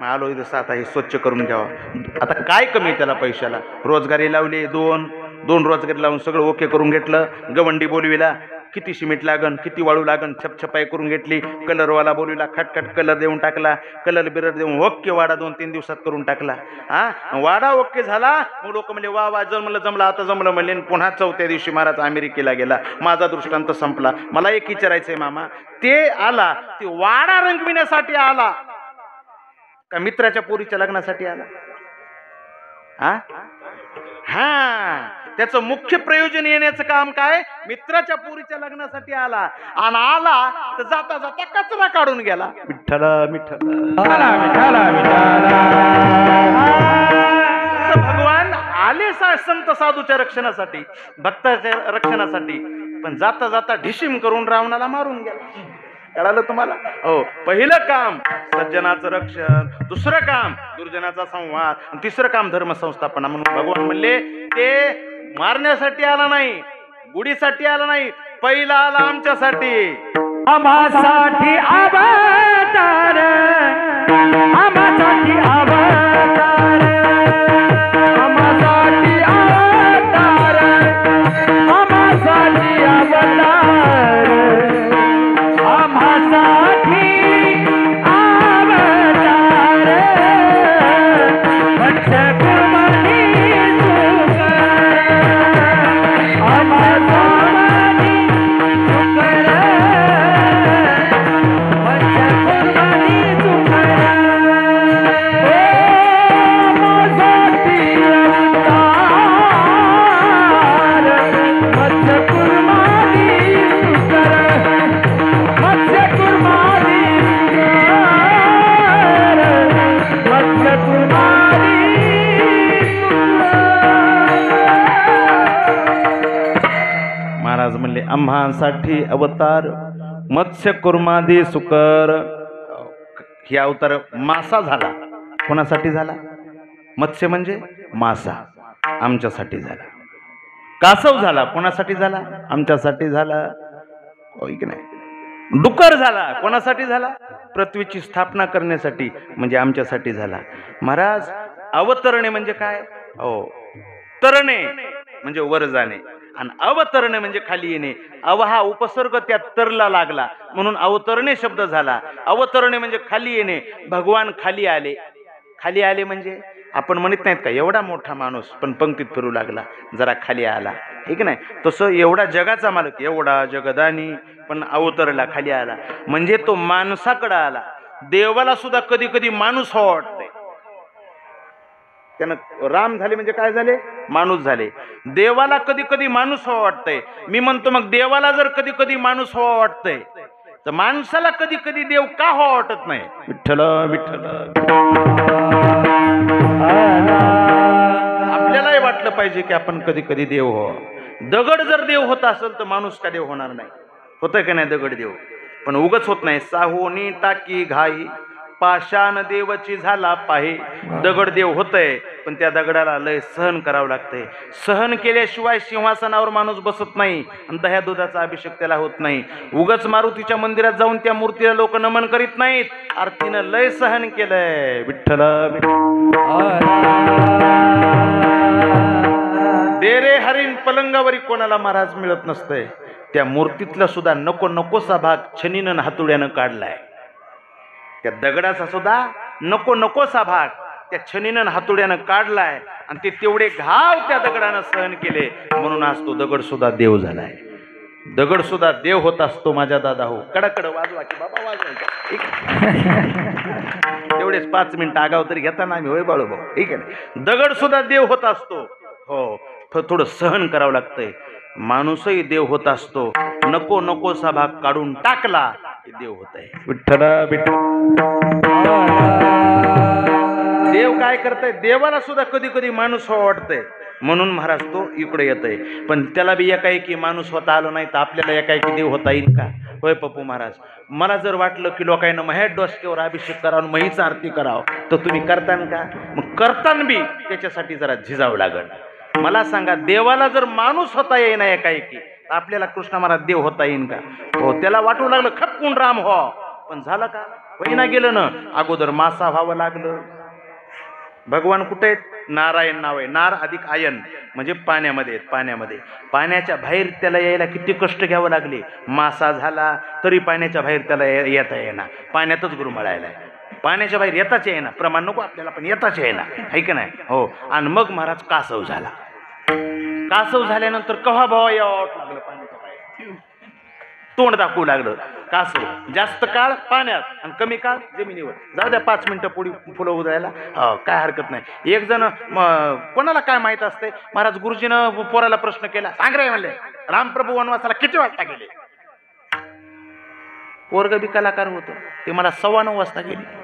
मग आलोय जसं आता हे स्वच्छ करून घ्यावं. आता काय कमी त्याला पैशाला, रोजगारी लावली, दोन रोजगारी लावून सगळं ओके करून घेतलं. गवंडी बोलविला, किती सिमेंट लागन, किती वाळू लागन, छपछपाई करून घेतली. कलरवाला बोलविला, खटखट कलर देऊन टाकला, कलर बिरर देऊन ओके वाडा 2-3 दिवसात करून टाकला. वाडा ओके झाला. मग लोक म्हणले वा वा, जमलं आता जमलं म्हणले. पुन्हा 4थ्या दिवशी महाराज अमेरिकेला गेला. माझा दृष्टांत संपला. मला एक विचारायचंय मामा, ते आला, ते वाडा रंगविण्यासाठी आला का मित्राच्या पोरीच्या लग्नासाठी आला? हा, त्याचं मुख्य प्रयोजन येण्याचं काम काय? मित्राच्या पोरीच्या लग्नासाठी आला. आणि आला तर जाता जाता कचरा काढून गेला. विठ्ठल भगवान आले संत साधूच्या रक्षणासाठी, भक्ताच्या रक्षणासाठी, पण जाता जाता ढिशीम करून रावणाला मारून गेला. कळालं तुम्हाला? हो, पहिलं काम सज्जनाचं रक्षण, दुसरं काम दुर्जनाचा संवाद, तिसरं काम धर्म संस्थापना. म्हणून भगवान म्हणले ते मारण्यासाठी आला नाही, गुढीसाठी आला नाही, पहिला आला आमच्यासाठी. आम्हासाठी अवतार, आम्हासाठी अवतार, आम्हासाठी अवतार, आम्हासाठी अवतार, आम्हासाठी अवतार. भक्तकुमारी महाराज म्हणले आम्हासाठी अवतार, मत्स्य कुर्मादी सुकर. ही अवतार मासा झाला. कोणासाठी झाला? मत्स्य म्हणजे मासा, आमच्यासाठी झाला. कासव झाला. कोणासाठी झाला? आमच्यासाठी झाला. होय की नाही? डुकर झाला. कोणासाठी झाला? पृथ्वीची स्थापना करण्यासाठी, म्हणजे आमच्यासाठी झाला. महाराज अवतरणे म्हणजे काय? हो, तरणे म्हणजे वर जाणे, आणि अवतरणे म्हणजे खाली येणे. अव हा उपसर्ग त्यात तरला लागला म्हणून अवतरणे शब्द झाला. अवतरणे म्हणजे खाली येणे. भगवान खाली आले. खाली आले म्हणजे आपण म्हणत नाहीत का एवढा मोठा माणूस पण पंक्तीत फिरू लागला, जरा खाली आला, हे की नाही? तसं एवढा जगाचा मालक, एवढा जगदानी, पण अवतरला, खाली आला. म्हणजे तो माणसाकडे आला. देवाला सुद्धा कधी कधी माणूस हो वाटतंय. त्यानं राम झाले म्हणजे काय झाले? माणूस झाले. देवाला कधी कधी माणूस हो वाटतंय. मी म्हणतो मग देवाला जर कधी कधी माणूस हो वाटतंय तर माणसाला कधी कधी देव का हो वाटत नाही? विठ्ठल विठ्ठल. आपल्यालाही वाटलं पाहिजे की आपण कधी कधी देव हो. दगड जर देव होत असेल तर माणूस का देव होणार नाही? होतंय का नाही दगड देव? पण उगच होत नाही. साहोनी टाकी घाई, पाषाण देवची झाला पाहे. दगड देव होतय पण त्या दगडाला लय सहन करावं लागतंय. सहन केल्याशिवाय सिंहासनावर माणूस बसत नाही आणि दह्या दुधाचा अभिषेक त्याला होत नाही. उगच मारुतीच्या मंदिरात जाऊन त्या मूर्तीला लोक नमन करीत नाहीत. आरतीनं लय सहन केलंय. विठ्ठल देरे हरीण पलंगावरी कोणाला महाराज मिळत नसतंय. त्या मूर्तीतला सुद्धा नको नकोसा भाग छनीनं हातुड्यानं काढलाय. त्या दगडाचा सुद्धा नको नकोसा भाग त्या छनीनं हातुड्यानं काढलाय आणि ते तेवढे घाव त्या दगडानं सहन केले. म्हणून आज तो दगड सुद्धा देव झालाय. दगड सुद्धा देव होत असतो माझ्या दादा हो. कडकड वाजवा की बाबा वाजवायचा. तेवढेच 5 मिनिटं आगाव तरी घेता ना आम्ही. होय बाळू भाऊ, ठीक आहे. दगड सुद्धा देव होत असतो. हो, थोडं सहन करावं लागतंय. माणूसही देव होत असतो. नको नकोसा भाग काढून टाकला की देव होत आहे. विठ्ठल देव काय करताय? देवाला सुद्धा कधी कधी माणूस हो वाटतंय. म्हणून महाराज तो इकडे येतोय. पण त्याला बी एकाएकी माणूस होता आलो नाही तर आपल्याला एकाएकी देव होता येईल का? होय पप्पू महाराज, मला जर वाटलं की लोकांना महेश डोसक्यावर अभिषेक करावं, महीच आरती करावं, तर तुम्ही करतान का? मग करतान बी त्याच्यासाठी जरा झिजावं लागल. मला सांगा, देवाला जर माणूस होता येईना एकाएकी, आपल्याला कृष्ण महाराज देव होता येईन का? हो, त्याला वाटू लागलं खपकून राम हो, पण झालं का? होईना गेलं ना. अगोदर मासा व्हावं लागलं. भगवान कुठे आहेत? नारायण नाव आहे. नार अधिक आयन म्हणजे पाण्यामध्ये आहेत. पाण्यामध्ये, पाण्याच्या बाहेर त्याला यायला किती कष्ट घ्यावं लागले. मासा झाला तरी पाण्याच्या बाहेर त्याला येता येईना, पाण्यातच गुरमळायला. पाण्याच्या बाहेर येताच येईना. प्रमाण नको आपल्याला, पण येताच येईना, आहे की नाही? हो. आणि मग महाराज कासव झाला. कासव झाल्यानंतर कव्हा भावा यावं लागलं पाण्याच्या बाहेर, तोंड दाखवू लागलं. कासव जास्त काळ पाण्यात आणि कमी काळ जमिनीवर. जाऊ द्या 5 मिनिटं पुढे फुलं उधळायला, काय हरकत नाही. एक जण कोणाला काय माहित असते, महाराज गुरुजीनं पोराला प्रश्न केला, सांग रे म्हणले, रामप्रभू वनवासाला किती वाजता गेले? पोरग बी कलाकार होतो, ते मला 9:15 वाजता गेले.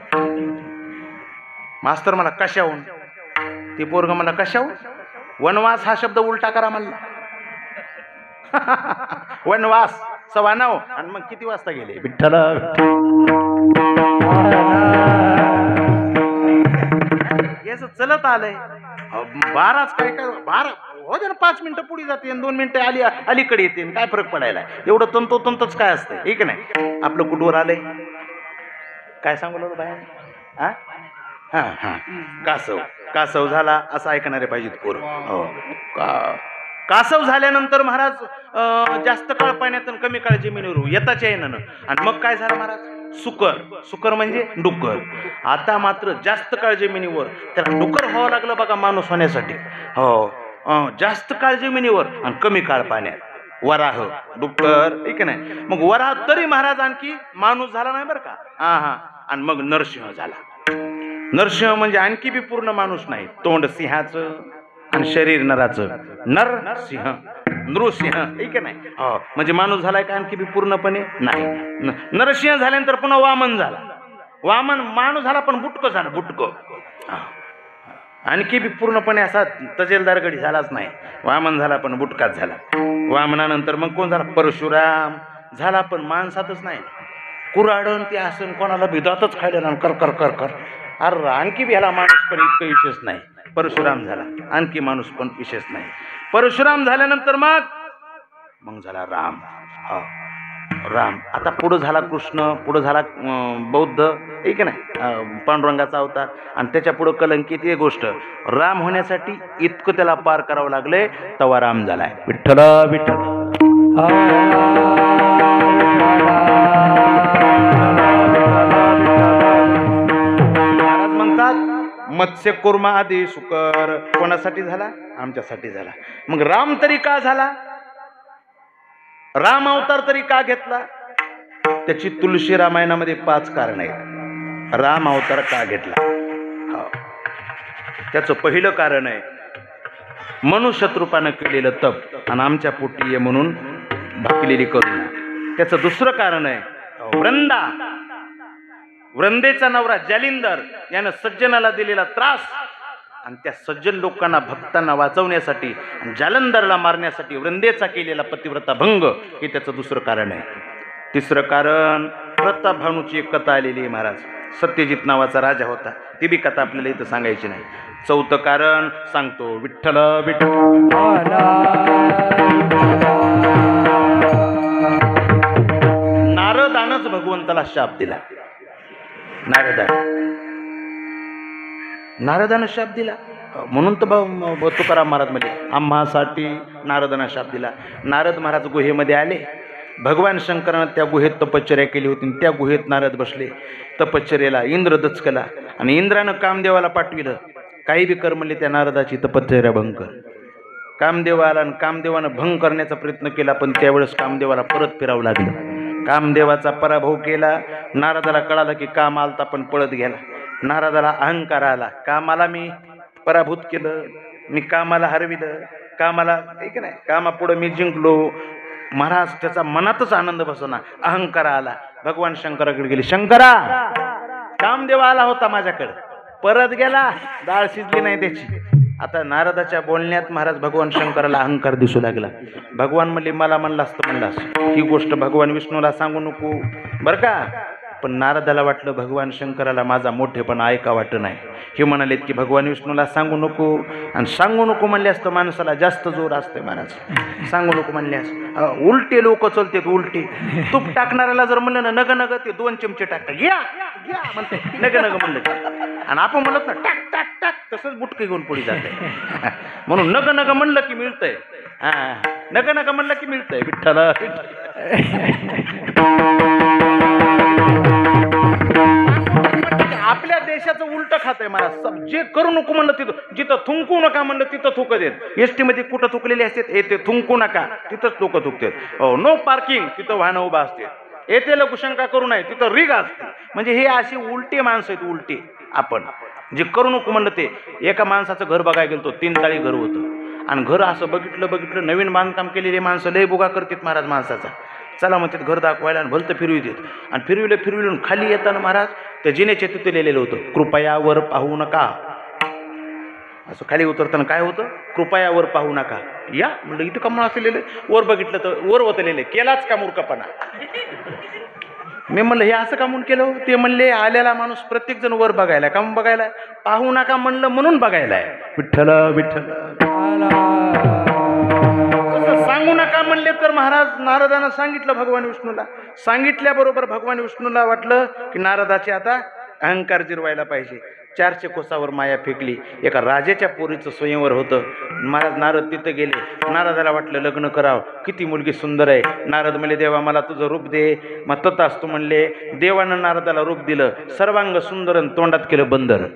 मास्तर मला कशाहून? ते पोरग मला कशाहून? वनवास हा शब्द उलटा करा म्हणला. वनवास 9:15 आणि मग किती वाजता गेले? विठ्ठल याच चलत आलंय. 12च काय काय 12 हो दे ना, 5 मिनिटं पुढे जाते, 2 मिनिटं अलीकडे येते, काय फरक पडायला? एवढं तंतोतंतच काय असतं, हे की नाही? आपलं कुठवर आलंय, काय सांगू लागलो बाहेर? हा हा हा कासव. कासव झाला असं ऐकणारे पाहिजेत पोर. हो, कासव झाल्यानंतर महाराज जास्त काळ पाण्यातून कमी काळ जमिनीवर येताच येईना. आणि मग काय झालं महाराज? सुकर. सुकर म्हणजे डुक्कर. आता मात्र जास्त काळ जमिनीवर, त्याला डुक्कर व्हावं लागलं बघा माणूस होण्यासाठी. हो, जास्त काळ जमिनीवर आणि कमी काळ पाण्यात. वराह, डुक्कर, ठीक नाही? मग वराह तरी महाराज आणखी माणूस झाला नाही बरं का. हा. आणि मग नरसिंह झाला. नरसिंह म्हणजे आणखी बी पूर्ण माणूस नाही. तोंड सिंहाचं आणि शरीर नराचं. नर सिंह, नृसिंह, ठीक नाही? हो, म्हणजे माणूस झालाय का आणखी बी पूर्णपणे? नाही. नरसिंह झाल्यानंतर पुन्हा वामन झाला. वामन माणूस झाला पण बुटकं झालं, बुटकं. आणखी बी पूर्णपणे असा तजेलदार गडी झालाच नाही. वामन झाला पण बुटकाच झाला. वामनानंतर मग कोण झाला? परशुराम झाला, पण माणसातच नाही. कुऱ्हाडून ते आसन कोणाला भिदातच खायला ना, कर कर कर कर. अरे आणखी बी ह्याला माणूस पण इतकं विशेष नाही. परशुराम झाला, आणखी माणूस पण विशेष नाही. परशुराम झाल्यानंतर मग झाला राम. हा, राम. आता पुढं झाला कृष्ण, पुढं झाला बौद्ध, ठीक नाही? पांडुरंगाचा अवतार. आणि त्याच्या पुढं कलंकित एक गोष्ट, राम होण्यासाठी इतकं त्याला पार करावं लागलंय, तवा राम झालाय. विठ्ठल विठ्ठल. महाराज म्हणतात, मत्स्य कुर्मा आदी शुकर कोणासाठी झाला? आमच्यासाठी झाला. मग राम तरी का झाला? राम अवतार तरी का घेतला? त्याची तुलसी रामायणामध्ये 5 कारण आहेत. राम अवतार का घेतला? त्याचं पहिलं कारण आहे मनुष्यरूपानं केलेलं तप आणि आमच्या पोटी ये म्हणून भाकलेली करुणा. त्याचं दुसरं कारण आहे वृंदेचा नवरा जालिंदर यानं सज्जनाला दिलेला त्रास आणि त्या सज्जन लोकांना भक्तांना वाचवण्यासाठी आणि जालंधरला मारण्यासाठी वृंदेचा केलेला पतिव्रता भंग, हे त्याचं दुसरं कारण आहे. तिसरं कारण प्रतापभानूची एक कथा आलेली आहे महाराज. सत्यजित नावाचा राजा होता, ती बी कथा आपल्याला इथं सांगायची नाही. चौथं कारण सांगतो, विठ्ठल विठ्ठल. नारदानच भगवंताला शाप दिला. नारदानं शाप दिला म्हणून तर तुकाराम महाराज म्हणजे आम्हासाठी नारदानं शाप दिला. नारद महाराज गुहेमध्ये आले. भगवान शंकरानं त्या गुहेत तपश्चर्या केली होती. त्या गुहेत नारद बसले तपश्चर्याला. इंद्र दचकला आणि इंद्रानं कामदेवाला पाठविलं, काही बी कर म्हणले त्या नारदाची तपश्चर्या भंग कर. कामदेव आला आणि कामदेवानं भंग करण्याचा प्रयत्न केला, पण त्यावेळेस कामदेवाला परत फिरावं लागलं. कामदेवाचा पराभव केला. नारदाला कळालं की काम आलता पण पळत गेला. नारदाला अहंकार आला, कामाला मी पराभूत केलं, मी कामाला हरविलं, कामाला ठीक नाही, कामापुढं मी जिंकलो. महाराज त्याचा मनातच आनंद बसवला, अहंकार आला. भगवान शंकराकडे गेले, शंकरा कामदेव आला होता माझ्याकडे, परत गेला, डाळ शिजली नाही त्याची. आता नारदाच्या बोलण्यात महाराज भगवान शंकराला अहंकार दिसू लागला. भगवान म्हणले मला म्हणलं असतं म्हणलास ही गोष्ट भगवान विष्णूला सांगू नको बरं का. पण नारदाला वाटलं भगवान शंकराला माझा मोठेपणा ऐका वाटत नाही. हे म्हणालेत की भगवान विष्णूला सांगू नको, आणि सांगू नको म्हणले असतं माणसाला जास्त जोर असते महाराज. सांगू नको म्हणल्यास उलटे लोक चलतेत उलटे. तूप टाकणाऱ्याला जर म्हणलं ना नग नग ते 2 चमचे टाकतात घ्या घ्या म्हणते नग नग म्हणलं, आणि आपण म्हणत ना टाक टाक टाक तसंच बुटके घेऊन पुढे जाते. म्हणून नग नग म्हणलं की मिळतंय. हा नग नग म्हणलं की मिळतंय. विठ्ठल आपल्या देशाचं उलट खातंय महाराज. जे करू नको म्हणलं तिथं, जिथं थुंकू नका म्हणलं तिथं थुकत येत. एसटी मध्ये कुठं थुकलेले असतात येते थुंकू नका तिथंच लोक थुकतात. नो पार्किंग तिथं वाहनं उभा असते. येते लघुशंका करू नये तिथं रिग असते. म्हणजे हे अशी उलटे माणसं आहेत उलटे. आपण जे करू नको म्हणलं ते. एका माणसाचं घर बघायला गेलो 3 ताळी घर होतं, आणि घर असं बघितलं नवीन बांधकाम केलेले माणसं लय बुगा करतात महाराज माणसाचा. चला म्हणतात घर दाखवायला, आणि भलतं फिरवितात. आणि फिरविलं खाली येताना महाराज त्या जिन्याचे तिथे लिहिलेलं होतं कृपया वर पाहू नका. असं खाली उतरताना काय होतं कृपया वर पाहू नका. या म्हणलं इथं का म्हणून असं लिहिलं. वर बघितलं तर वर होतं लिहिलं केलाच का मूर्खपणा. मी म्हणलं हे असं का म्हणून केलं. ते म्हणले आलेला माणूस प्रत्येक जण वर बघायला का बघायला पाहू नका म्हणलं म्हणून बघायलाय. विठ्ठल विठ्ठल सांगू नका म्हणले तर महाराज नारदानं सांगितलं भगवान विष्णूला. सांगितल्याबरोबर भगवान विष्णूला वाटलं की नारदाचे आता अहंकार जिरवायला पाहिजे. 400 कोसावर माया फेकली. एका राजाच्या पोरीचं स्वयंवर होतं. महाराज नारद तिथं गेले. नारदाला वाटलं लग्न करावं, किती मुलगी सुंदर आहे. नारद म्हणले देवा मला तुझं रूप दे. मग तथाच तू म्हणले. देवानं नारदाला रूप दिलं. सर्वांग सुंदर, तोंडात केलं बंदर.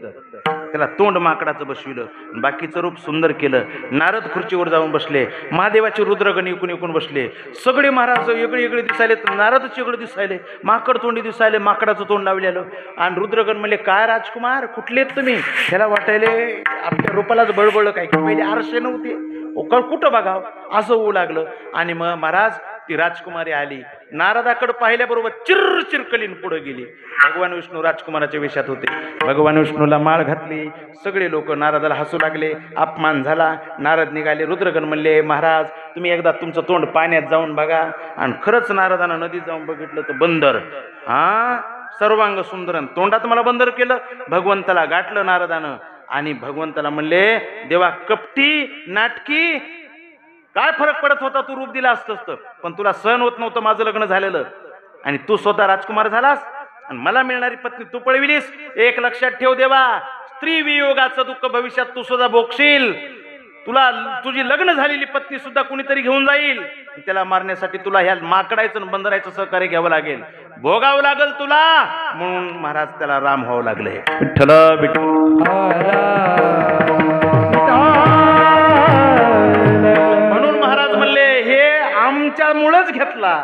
त्याला तोंड माकडाचं बसविलं, बाकीचं रूप सुंदर केलं. नारद खुर्चीवर जाऊन बसले. महादेवाचे रुद्रगण इकून बसले. सगळे महाराज वेगळे दिसायले. नारदच वेगळे दिसायले. माकड तोंडी दिसायले, माकडाचं तोंड लावलेलं. आणि रुद्रगण म्हणले काय राजकुमार कुठले आहेत तुम्ही. त्याला वाटायले आपल्या रूपालाच बळबळ काय की पहिले आरसे नव्हते कुठं बघाव असं होऊ लागलं. आणि मग महाराज ती राजकुमारी आली. नारदाकडे पाहिल्याबरोबर चिरकलीन पुढे गेली. भगवान विष्णू राजकुमाराच्या वेशात होते. भगवान विष्णूला माळ घातली. सगळे लोक नारदाला हसू लागले. अपमान झाला. नारद निघाले. रुद्रगण म्हणले महाराज तुम्ही एकदा तुमचं तोंड पाण्यात जाऊन बघा. आणि खरंच नारदानं नदीत जाऊन बघितलं तर बंदर. सर्वांग सुंदरन तोंडात मला बंदर केलं. भगवंताला गाठलं नारदानं. आणि भगवंताला म्हणले देवा कपटी नाटकी काय फरक पडत होता. तू रूप दिला असतं पण तुला सहन होत नव्हतं माझं लग्न झालेलं. आणि तू स्वतः राजकुमार झालास आणि मला मिळणारी पत्नी तू पळविलीस. एक लक्षात ठेव देवा स्त्री वियोगाचं दुःख भविष्यात तू सुद्धा भोगशील. तुला तुझी लग्न झालेली पत्नी सुद्धा कुणीतरी घेऊन जाईल. त्याला मारण्यासाठी तुला ह्या माकडायचं बंदरायचं सहकार्य घ्यावं लागेल. भोगावं लागेल तुला. म्हणून महाराज त्याला राम व्हावं लागले. विठ्ठल म्हणून महाराज म्हणले हे आमच्यामुळेच घेतला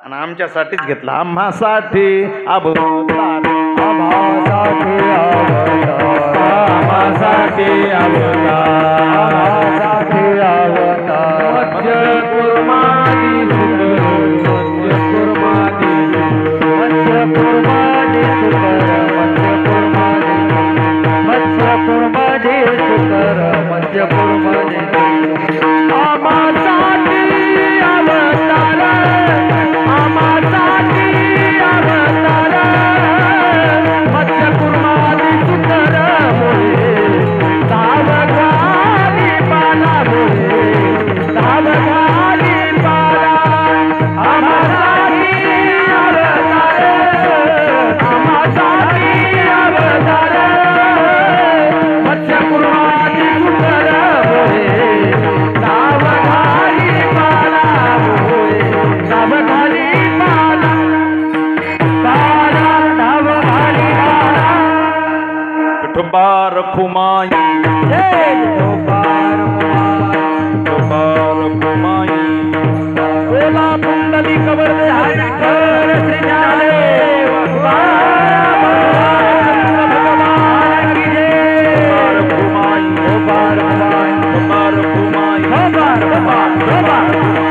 आणि आमच्यासाठीच घेतला. आम्हासाठी अवतार आम्हासाठी रखुमाई बोला कुंडली कबर दे हरि कर श्री ज्ञानदेव भगवान की जय. रखुमाई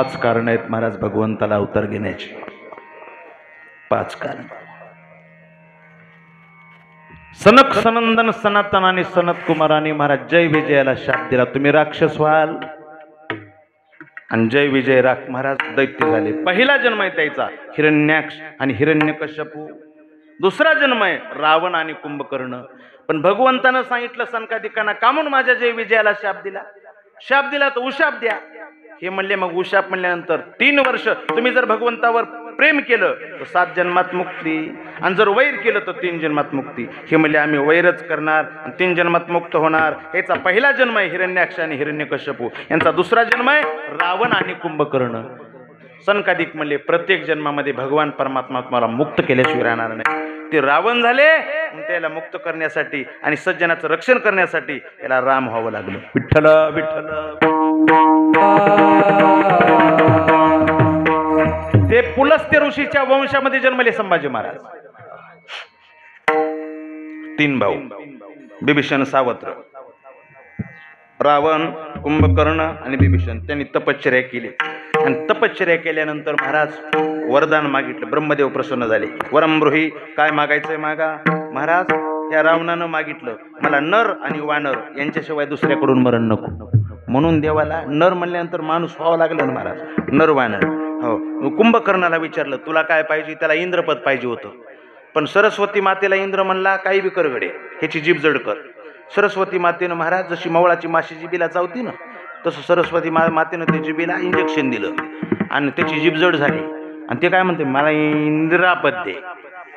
5 कारण आहेत महाराज भगवंताला अवतार घेण्याची. 5 कारण. सनक सनंदन सनातन आणि सनत कुमारांनी महाराज जय विजयाला शाप दिला, तुम्ही राक्षस व्हाल. आणि जय विजय राख महाराज दैत्य झाले. पहिला जन्म आहे त्याचा हिरण्याक्ष आणि हिरण्यकश्यपू. दुसरा जन्म आहे रावण आणि कुंभकर्ण. पण भगवंतानं सांगितलं सनकादिकांना, का म्हणून माझ्या जय विजयाला शाप दिला? शाप दिला तर उशाप द्या. हे म्हणले. मग उशाप म्हणल्यानंतर 3 वर्ष तुम्ही जर भगवंतावर प्रेम केलं तर 7 जन्मात मुक्ती, आणि जर वैर केलं तर 3 जन्मात मुक्ती. हे म्हणले आम्ही वैरच करणार आणि 3 जन्मात मुक्त होणार. याचा पहिला जन्म आहे हिरण्याक्ष आणि हिरण्यकश्यपू. यांचा दुसरा जन्म आहे रावण आणि कुंभकर्ण. सनकादिक म्हणले प्रत्येक जन्मामध्ये भगवान परमात्मा तुम्हाला मुक्त केल्याशिवाय राहणार नाही. ते रावण झाले, त्याला मुक्त करण्यासाठी आणि सज्जनाचं रक्षण करण्यासाठी याला राम व्हावं लागलं. विठ्ठल विठ्ठल. ते पुलस्त्य ऋषीच्या वंशामध्ये जन्मले संभाजी महाराज. 3 भाऊ बिभीषण सावत्र, रावण, कुंभकर्ण आणि बिभीषण. त्यांनी तपश्चर्या केली आणि तपश्चर्या केल्यानंतर महाराज वरदान मागितलं. ब्रह्मदेव प्रसन्न झाले. वरम ब्रूही, काय मागायचंय मागा. महाराज त्या रावणानं मागितलं मला नर आणि वानर यांच्याशिवाय दुसऱ्याकडून मरण नको. म्हणून देवाला नर म्हणल्यानंतर माणूस व्हावं लागलं ना महाराज, नर वानर. हो. कुंभकर्णाला विचारलं तुला काय पाहिजे, त्याला इंद्रपद पाहिजे होतं. पण सरस्वती मातेला इंद्र म्हणला काही बी कर गडे, ह्याची जीभ जड कर. सरस्वती मातेनं महाराज जशी मवळाची माशी जिबीला चावती ना, तसं सरस्वती मातेनं त्या जिबीला इंजेक्शन दिलं आणि त्याची जीभ जड झाली. आणि ते काय म्हणते, मला इंद्रापद दे.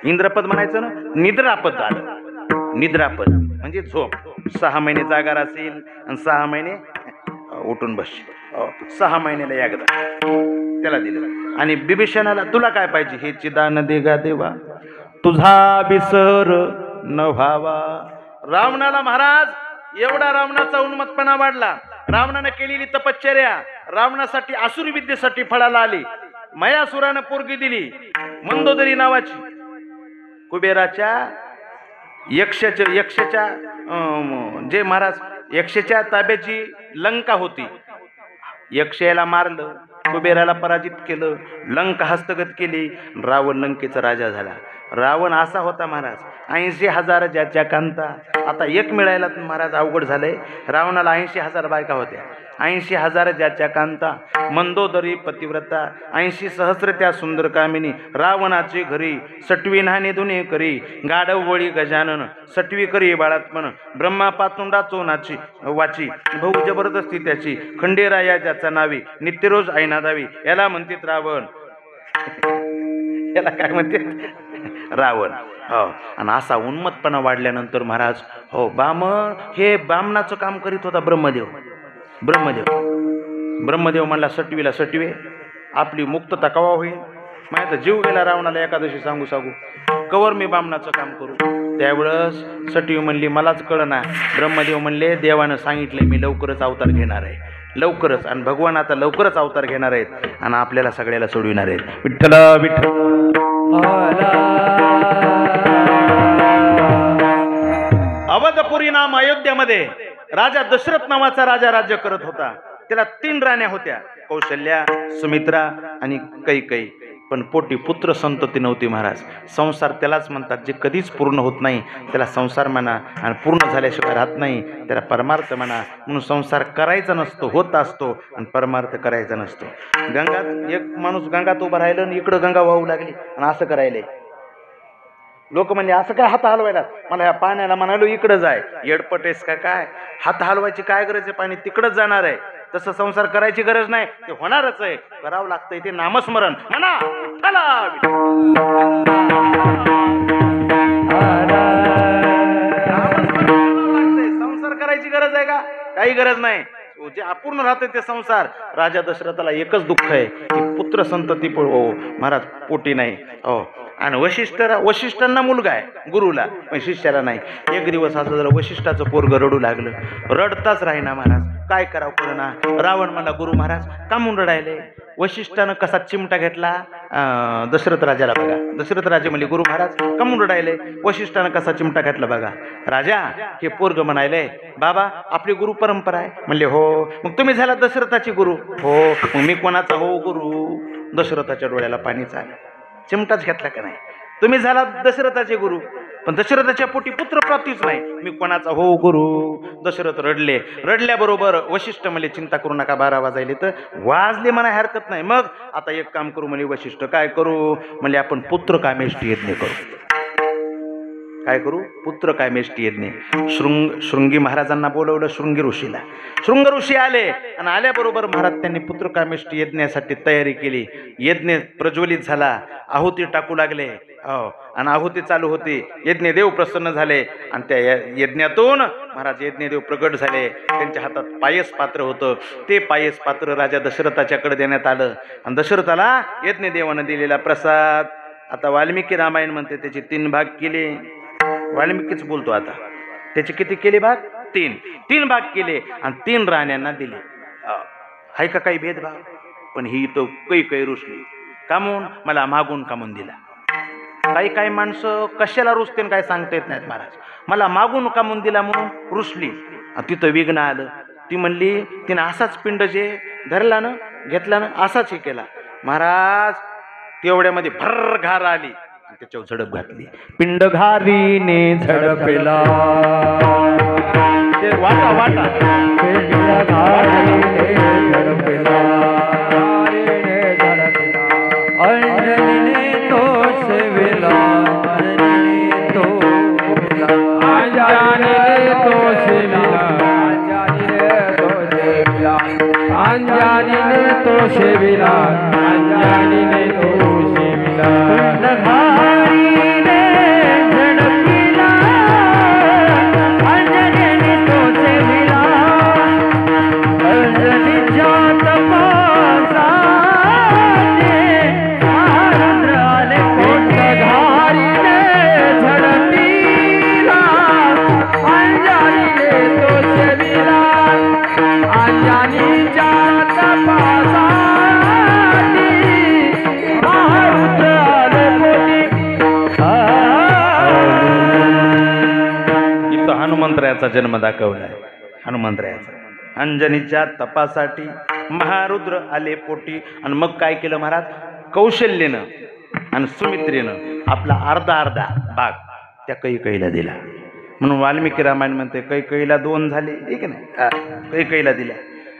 इंद्रपद म्हणायचं ना, निद्रापद झालं. निद्रापद म्हणजे झोप. 6 महिने जागार असेल आणि 6 महिने उठून बसशील. 6 महिन्याला एकदा त्याला दिलं. आणि बिभीषणाला तुला काय पाहिजे, हे चिदान दे गा देवा, तुझा विसर न व्हावा. रावणाला महाराज एवढा रावणाचा उन्मत्तपणा वाढला. रावणाने केलेली तपश्चर्या रावणासाठी आसुरी विद्येसाठी फळाला आली. मयासुरानं पोरगी दिली मंदोदरी नावाची. कुबेराच्या यक्षाच्या जे महाराज यक्षाच्या ताब्याची लंका होती. यक्षयाला मारलं, कुबेराला पराजित केलं, लंका हस्तगत केली. रावण लंकेचा राजा झाला. रावण असा होता महाराज, 80,000 ज्याच्या कांता. आता एक मिळायला महाराज अवघड झालंय. रावणाला 80,000 बायका होत्या. 80,000 ज्याच्या कांता, मंदोदरी पतिव्रता, 80 सहस्र त्या सुंदर कामिनी. रावणाचे घरी सटवी नाणे दुने करी, गाढव वळी गजानन सटवी करी बाळात्मन. ब्रह्मा पातुंडा चोनाची वाची, भाऊ जबरदस्ती त्याची. खंडेराया ज्याचा नावी, नित्यरोज ऐना दावी. याला म्हणतात रावण. याला काय म्हणते, रावण. हो. आणि असा उन्मत्तपणा वाढल्यानंतर महाराज हो हे बामणाचं काम करीत होता ब्रह्मदेव. ब्रह्मदेव म्हणला सटवीला सटवे, आपली मुक्तता कवा होईल. माझा जीव गेला रावणाला एकादशी सांगू कवर मी बामणाचं काम करू. त्यावेळेस सटवी म्हणली मलाच कळना. ब्रह्मदेव म्हणले देवानं सांगितलंय मी लवकरच अवतार घेणार आहे, लवकरच. आणि भगवान आता लवकरच अवतार घेणार आहेत आणि आपल्याला सगळ्याला सोडविणार आहेत. विठ्ठल विठ्ठल. अवधपुरी नाम अयोध्यामध्ये राजा दशरथ नावाचा राजा राज्य करत होता. त्याला 3 राण्या होत्या, कौशल्या, सुमित्रा आणि कैकेयी. पण पोटी पुत्र संतती नव्हती महाराज. संसार त्यालाच म्हणतात जे कधीच पूर्ण होत नाही त्याला संसार म्हणा, आणि पूर्ण झाल्याशिवाय राहत नाही त्याला परमार्थ म्हणा. म्हणून संसार करायचा नसतो, होत असतो, आणि परमार्थ करायचा नसतो. गंगात एक माणूस गंगात उभा राहिलं आणि इकडं गंगा वाहू लागली आणि असं करायलंय. लोक म्हणजे असं काय हात हलवायला, मला ह्या पाण्याला म्हणालो इकडं जाय. येडपटेस का काय, हात हलवायची काय गरज आहे, पाणी तिकडंच जाणार आहे. तसं संसार करायची गरज नाही, ते होणारच आहे. करावं लागतंय ते नामस्मरण म्हणा. संसार करायची गरज आहे का, काही गरज नाही. जे अपूर्ण राहते ते संसार. राजा दशरथाला एकच दुःख आहे की पुत्र संतती महाराज पोटी नाही. हो आणि वशिष्ठांना मुलगा आहे गुरुला, पण शिष्याला नाही. एक दिवस असं जरा वशिष्ठाचं पोरग रडू लागलं, रडताच राहीना महाराज, काय करावं कळना. रावण मला गुरु महाराज का म्हणून रडायले. वशिष्ठानं कसा चिमटा घेतला दशरथ राजाला बघा. दशरथ राजे म्हणले गुरु महाराज का म्हणून रडायले. वशिष्ठानं कसा चिमटा घेतला बघा. राजा हे पोरग म्हणायले बाबा आपली गुरु परंपरा आहे. म्हणले हो. मग तुम्ही झाला दशरथाची गुरु. हो. मग मी कोणाचा हो गुरु. दशरथाच्या डोळ्याला पाणीच आलं. चिमटाच घेतला का नाही. तुम्ही झाला दशरथाचे गुरु, पण दशरथाच्या पोटी पुत्र प्राप्तीच नाही. मी कोणाचा हो गुरु. दशरथ रडले. रडल्याबरोबर वशिष्ठ म्हणले चिंता करू नका, 12 वाजायले तर वाजले म्हणा हरकत नाही. मग आता एक काम करू म्हणे वशिष्ठ. काय करू म्हणले आपण पुत्र कामेष्टी यज्ञ करू. काय करू पुत्र कामेष्टी यज्ञ. शृंगी महाराजांना बोलवलं, शृंगी ऋषीला. शृंग ऋषी आले आणि आल्याबरोबर महाराज त्यांनी पुत्र कामेष्टी यज्ञासाठी तयारी केली. यज्ञ प्रज्वलित झाला, आहुती टाकू लागले. आणि आहुती चालू होती. यज्ञदेव प्रसन्न झाले आणि त्या यज्ञातून महाराज यज्ञदेव प्रगट झाले. त्यांच्या हातात पायस पात्र होतं. ते पायस पात्र राजा दशरथाच्याकडे देण्यात आलं आणि दशरथाला यज्ञदेवानं दिलेला प्रसाद. आता वाल्मिकी रामायण म्हणते त्याचे 3 भाग केले. वाल्मिकीच बोलतो आता. त्याचे किती केले भाग? 3 भाग केले आणि 3 राण्यांना दिले. हाय का काही भेदभाव? पण ही तो काही रुसली. कामून मला मागून कामून दिला. काही माणसं कशाला रुसते काय सांगता येत नाहीत महाराज. मला मागून कामून दिला म्हणून रुसली. तिथं विघ्न आलं. ती म्हणली तिनं असाच पिंड जे धरला ना घेतला ना असाच हे केला. महाराज तेवढ्यामध्ये भर घार आली आणि त्याच्यावर झडप घातली. पिंड घारीने झडपेला. ते वाटा वाटा पिंड घारीने झडपेला. अंजनीने तो सेविला. अंजनीने तो सेविला. अंजनीने तो सेविला. अंजनीने तो सेविला. घारीने झडपिला. अंजनीने तो सेविला. अंजनीच्या तपासाने महारुद्र आले कोटी. घारीने झडपिला. अंजनीने तो सेविला. अंजनीच्या हनुमंतरायाचा जन्म दाखवलाय. हनुमंतरायाचा अंजनीच्या तपासाठी महारुद्र आले पोटी. आणि मग काय केलं महाराज, कौशल्येनं आणि सुमित्रेनं आपला अर्धा भाग त्या कैकेयीला दिला. म्हणून वाल्मिकी रामायण म्हणते कैकेयीला 2 झाले, ठीक आहे ना. कैकेयीला दिल्या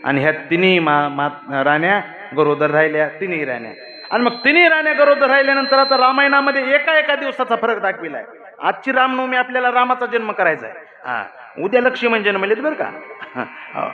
आणि ह्या तिन्ही राण्या गरोदर राहिल्या. तिन्ही राण्या. आणि मग तिन्ही राण्या गरोदर राहिल्यानंतर आता रामायणामध्ये एका दिवसाचा फरक दाखविलाय. आजची रामनवमी आपल्याला रामाचा जन्म करायचा आहे. उद्या लक्ष्मण जन्मलेत बरं का.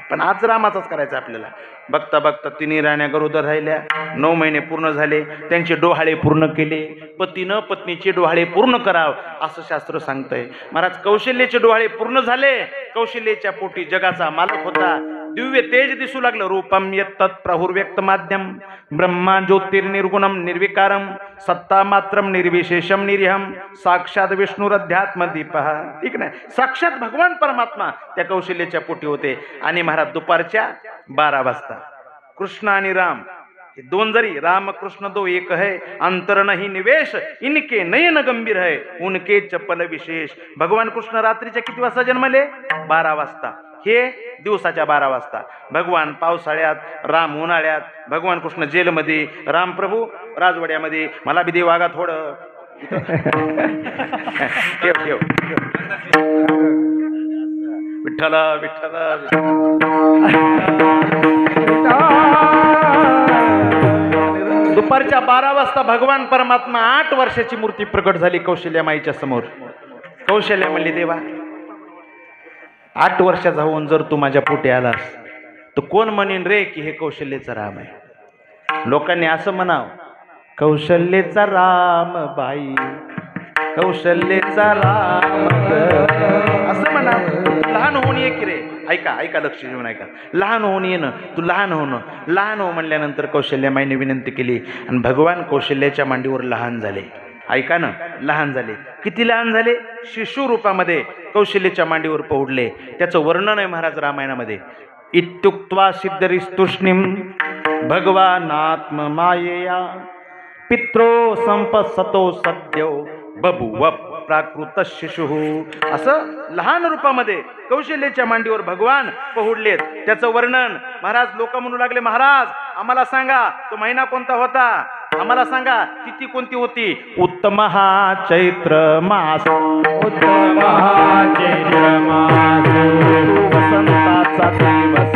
पण आज रामाचाच करायचा आपल्याला. बघता बघता तिन्ही राण्या गरोदर राहिल्या. 9 महिने पूर्ण झाले. त्यांचे डोहाळे पूर्ण केले. पतीनं पत्नीचे डोहाळे पूर्ण कराव असं शास्त्र सांगतंय. महाराज कौशल्याचे डोहाळे पूर्ण झाले. कौशल्याच्या पोटी जगाचा मालक होता. दिव्य तेज दिसू लागलं. रूपम यत्तत् प्राहुर्व्यक्त माध्यम ब्रह्मा ज्योतिर्निर्गुणम निर्विकारम सत्ता मात्रम निर्विशेषम निरीहम साक्षात विष्णुरध्यात्म दीपः. ठीक नाही, साक्षात भगवान परमात्मा त्या कौशल्याच्या पोटी होते. आणि महाराज दुपारच्या 12 वाजता कृष्ण आणि राम हे 2 जरी राम कृष्ण 2 एक है. अंतर नहीं निवेश इनके नयन गंभीर है उनके चपल विशेष. भगवान कृष्ण रात्रीच्या किती वाजता जन्मले? 12 वाजता. हे दिवसाच्या 12 वाजता. भगवान पावसाळ्यात, राम उन्हाळ्यात. भगवान कृष्ण जेलमध्ये, राम प्रभू राजवाड्यामध्ये. मला बी दे वागा थोडं. ठेव विठ्ठल विठ्ठल. दुपारच्या 12 वाजता भगवान परमात्मा 8 वर्षाची मूर्ती प्रकट झाली कौशल्या माईच्या समोर. कौशल्या म्हणली देवा 8 वर्षाचा होऊन जर तू माझ्या पोटी आलास तर कोण म्हणेन रे की हे कौशल्याचा राम आहे. लोकांनी असं म्हणावं कौशल्याचा राम बाई, कौशल्याचा राम असं म्हणा. लहान होऊन ये की रे. ऐका लक्ष देऊन ऐका. लहान होऊन ये ना तू. लहान हो म्हणल्यानंतर कौशल्यामाईने विनंती केली आणि भगवान कौशल्याच्या मांडीवर लहान झाले. ऐका ना, लहान झाले. किती लहान झाले? शिशु रूपामध्ये कौशल्याच्या मांडीवर पहुडले. त्याचं वर्णन आहे महाराज रामायणामध्ये. इत्युक्त्वा सिद्धरिस्तुष्णीम भगवानात्म मायेया पित्रो संपसतो सद्यो बभुव प्राकृत शिशु. असं लहान रूपामध्ये कौशल्याच्या मांडीवर भगवान पहुडलेत. त्याचं वर्णन महाराज लोक म्हणू लागले, महाराज आम्हाला सांगा तो महिना कोणता होता, आम्हाला सांगा तिथी कोणती होती. उत्तम चैत्र मास, उत्तम चैत्र मास, वसंताचा दिवस,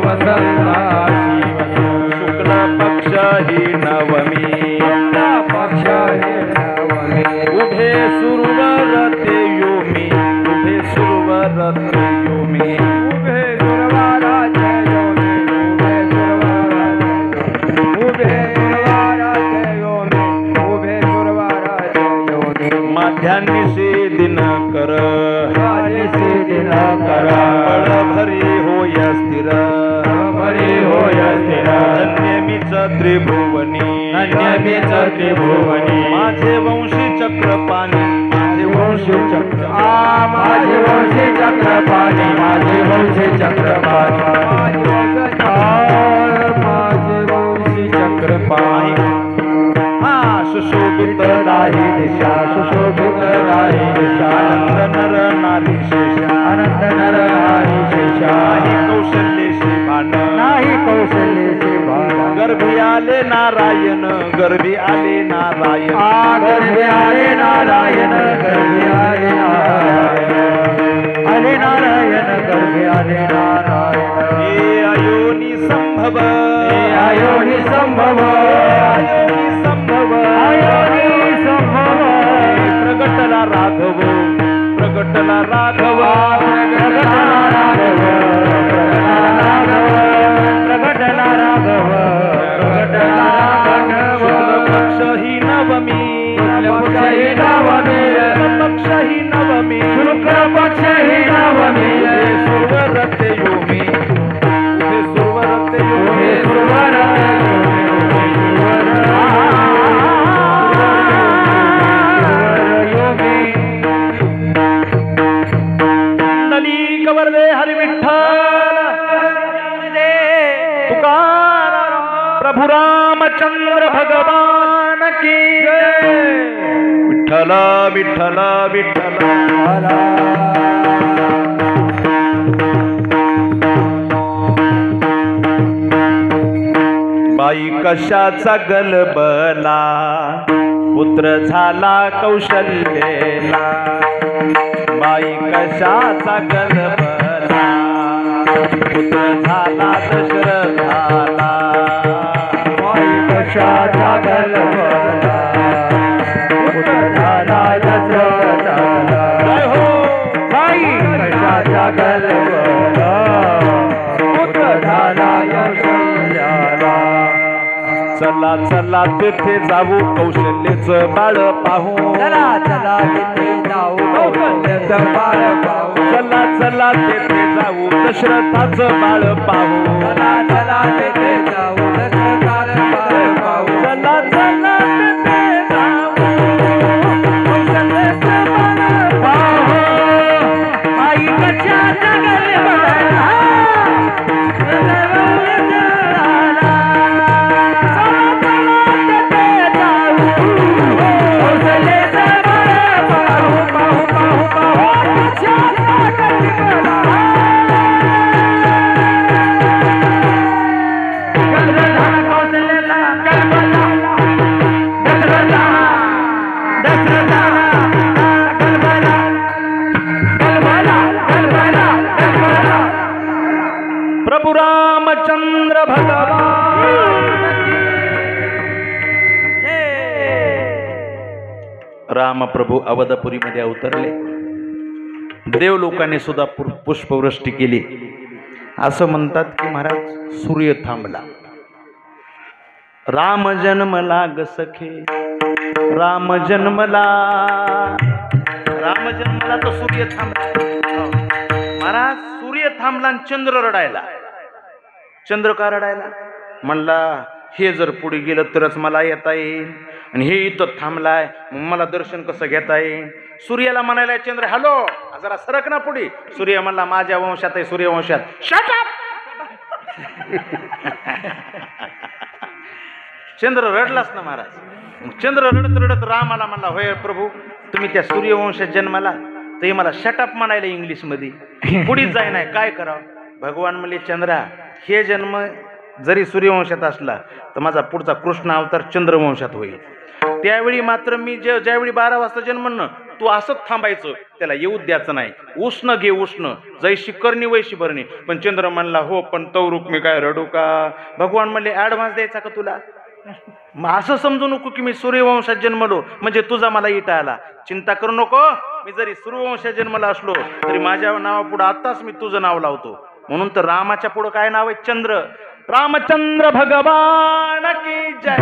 वसंताची वस, शुक्ल पक्ष ही नवमी, पक्ष हे नवमी, उभे सुरवर ते योमी, उभे सुरवर ते योमी, उभे सुरवाराचे योमी, उभे सुरवाराचे, उभे सुरवाराचे योमी, उभे सुरवाराचे योमी, माध्यान्निशी दिनकर, माध्यान्निशी दिनकर, बळभरी होय स्थिर, बळभरी होय स्थिर, धन्यमीच त्रिभुवनी, धन्यमीच त्रिभुवनी, माझे वंशी चक्रपाणी, माझे वंशी चक्र, माझे वंशी चक्रपाणी, माझे वंशी चक्रपाणी, माझे वंशी चक्रपाणी. सुशोभित राही दिशा, सुशोभित राही दिशा, आनंद नर नारी शेष, आनंद नर नारी शेषा, नाही कौशल्येशी भान, नाही कौशल्येशी भान, गर्भी आले नारायण, गर्भी आले नारायण, गर्भी आले नारायण, गर्भी आले नारायण, आले नारायण, गर्भी आले नारायण. हे अयोनी संभव, हे अयोनी संभव, अयोनी संभव, अयोनी संभव, प्रगटला राघव, प्रगटला राघव, प्रगटला राघव, प्रगटला राघव, प्रगटला राघव, शुक्ल पक्ष ही नवमी, पक्ष ही नवमी, पक्ष ही नवमी, शुक्ल पक्ष ही नवमी, सुरवर ते योमी, उभे सुरवर ते योमी, सुरवर नली कवरदे हरी विठ्ठल, तुकाराम प्रभु रामचंद्र भगवान की जय. विठ्ठल विठ्ठल विठ्ठल. बाई कशाचा गलबला, पुत्र झाला कौशल्येला, बाई कशाचा गलबला, पुत्र झाला दशरथाला, बाई कशाचा गलबला, पुत्र झाला दशरथाला. जय हो. बाई कशाचा गलबला, पुत्र झाला कौशल्याला. चला चला तेथे जाऊ कौशल्येचं बाळ पाहू, चला चला तिथे जाऊ कौशल्याचं बाळ पाहू, चला चला तेथे जाऊ दशरथाचं बाळ पाहू, चला चला तिथे जाऊ दशरथाचं बाळ पाहू, चला चला तिथे जाऊ कौशल्याचं बाळ पाहू. आई कशाचा गलबला, प्रभु रामचंद्र भगवान. रामप्रभू अवधपुरीमध्ये अवतरले. देवलोकाने सुद्धा पुष्पवृष्टी केली. असं म्हणतात की महाराज सूर्य थांबला. राम जन्मला ग सखे, राम जन्मला, राम जन्मला तो सूर्य थांबला. महाराज सूर्य थांबला आणि चंद्र रडायला. चंद्र का रडायला? म्हणला हे जर पुढे गेलं तरच मला येता येईल, आणि हे इथं थांबलाय मग मला दर्शन कसं घेता येईल. सूर्याला म्हणायला चंद्र हॅलो जरा सरक ना पुढे. सूर्य म्हणला माझ्या वंशात आहे, सूर्यवंशात. Shut up. चंद्र रडलाच ना महाराज. चंद्र रडत रडत रामाला म्हणला होय प्रभू तुम्ही त्या सूर्यवंशात जन्माला, ते मला शटअप म्हणायला इंग्लिश मध्ये, पुढेच जाय नाही काय करावं. भगवान म्हणले चंद्रा हे जन्म जरी सूर्यवंशात असला तर माझा पुढचा कृष्ण अवतार चंद्रवंशात होईल. त्यावेळी मात्र मी ज्यावेळी 12 वाजता जन्मन तू असंच थांबायचं, त्याला येऊ द्यायचं नाही. उष्ण घे उष्ण, जैशी करणी वैशी भरणी. पण चंद्र म्हणला हो पण तवरूक मी काय रडू का. भगवान म्हणले ॲडव्हान्स द्यायचा का तुला. मग असं समजू नको की मी सूर्यवंशात जन्मलो म्हणजे तुझा मला इटा आला. चिंता करू नको, मी जरी सूर्यवंशात जन्मला असलो तरी माझ्या नावापुढे आत्ताच मी तुझं नाव लावतो. म्हणून तर रामाच्या पुढं काय नाव आहे चंद्र. रामचंद्र भगवान की जय.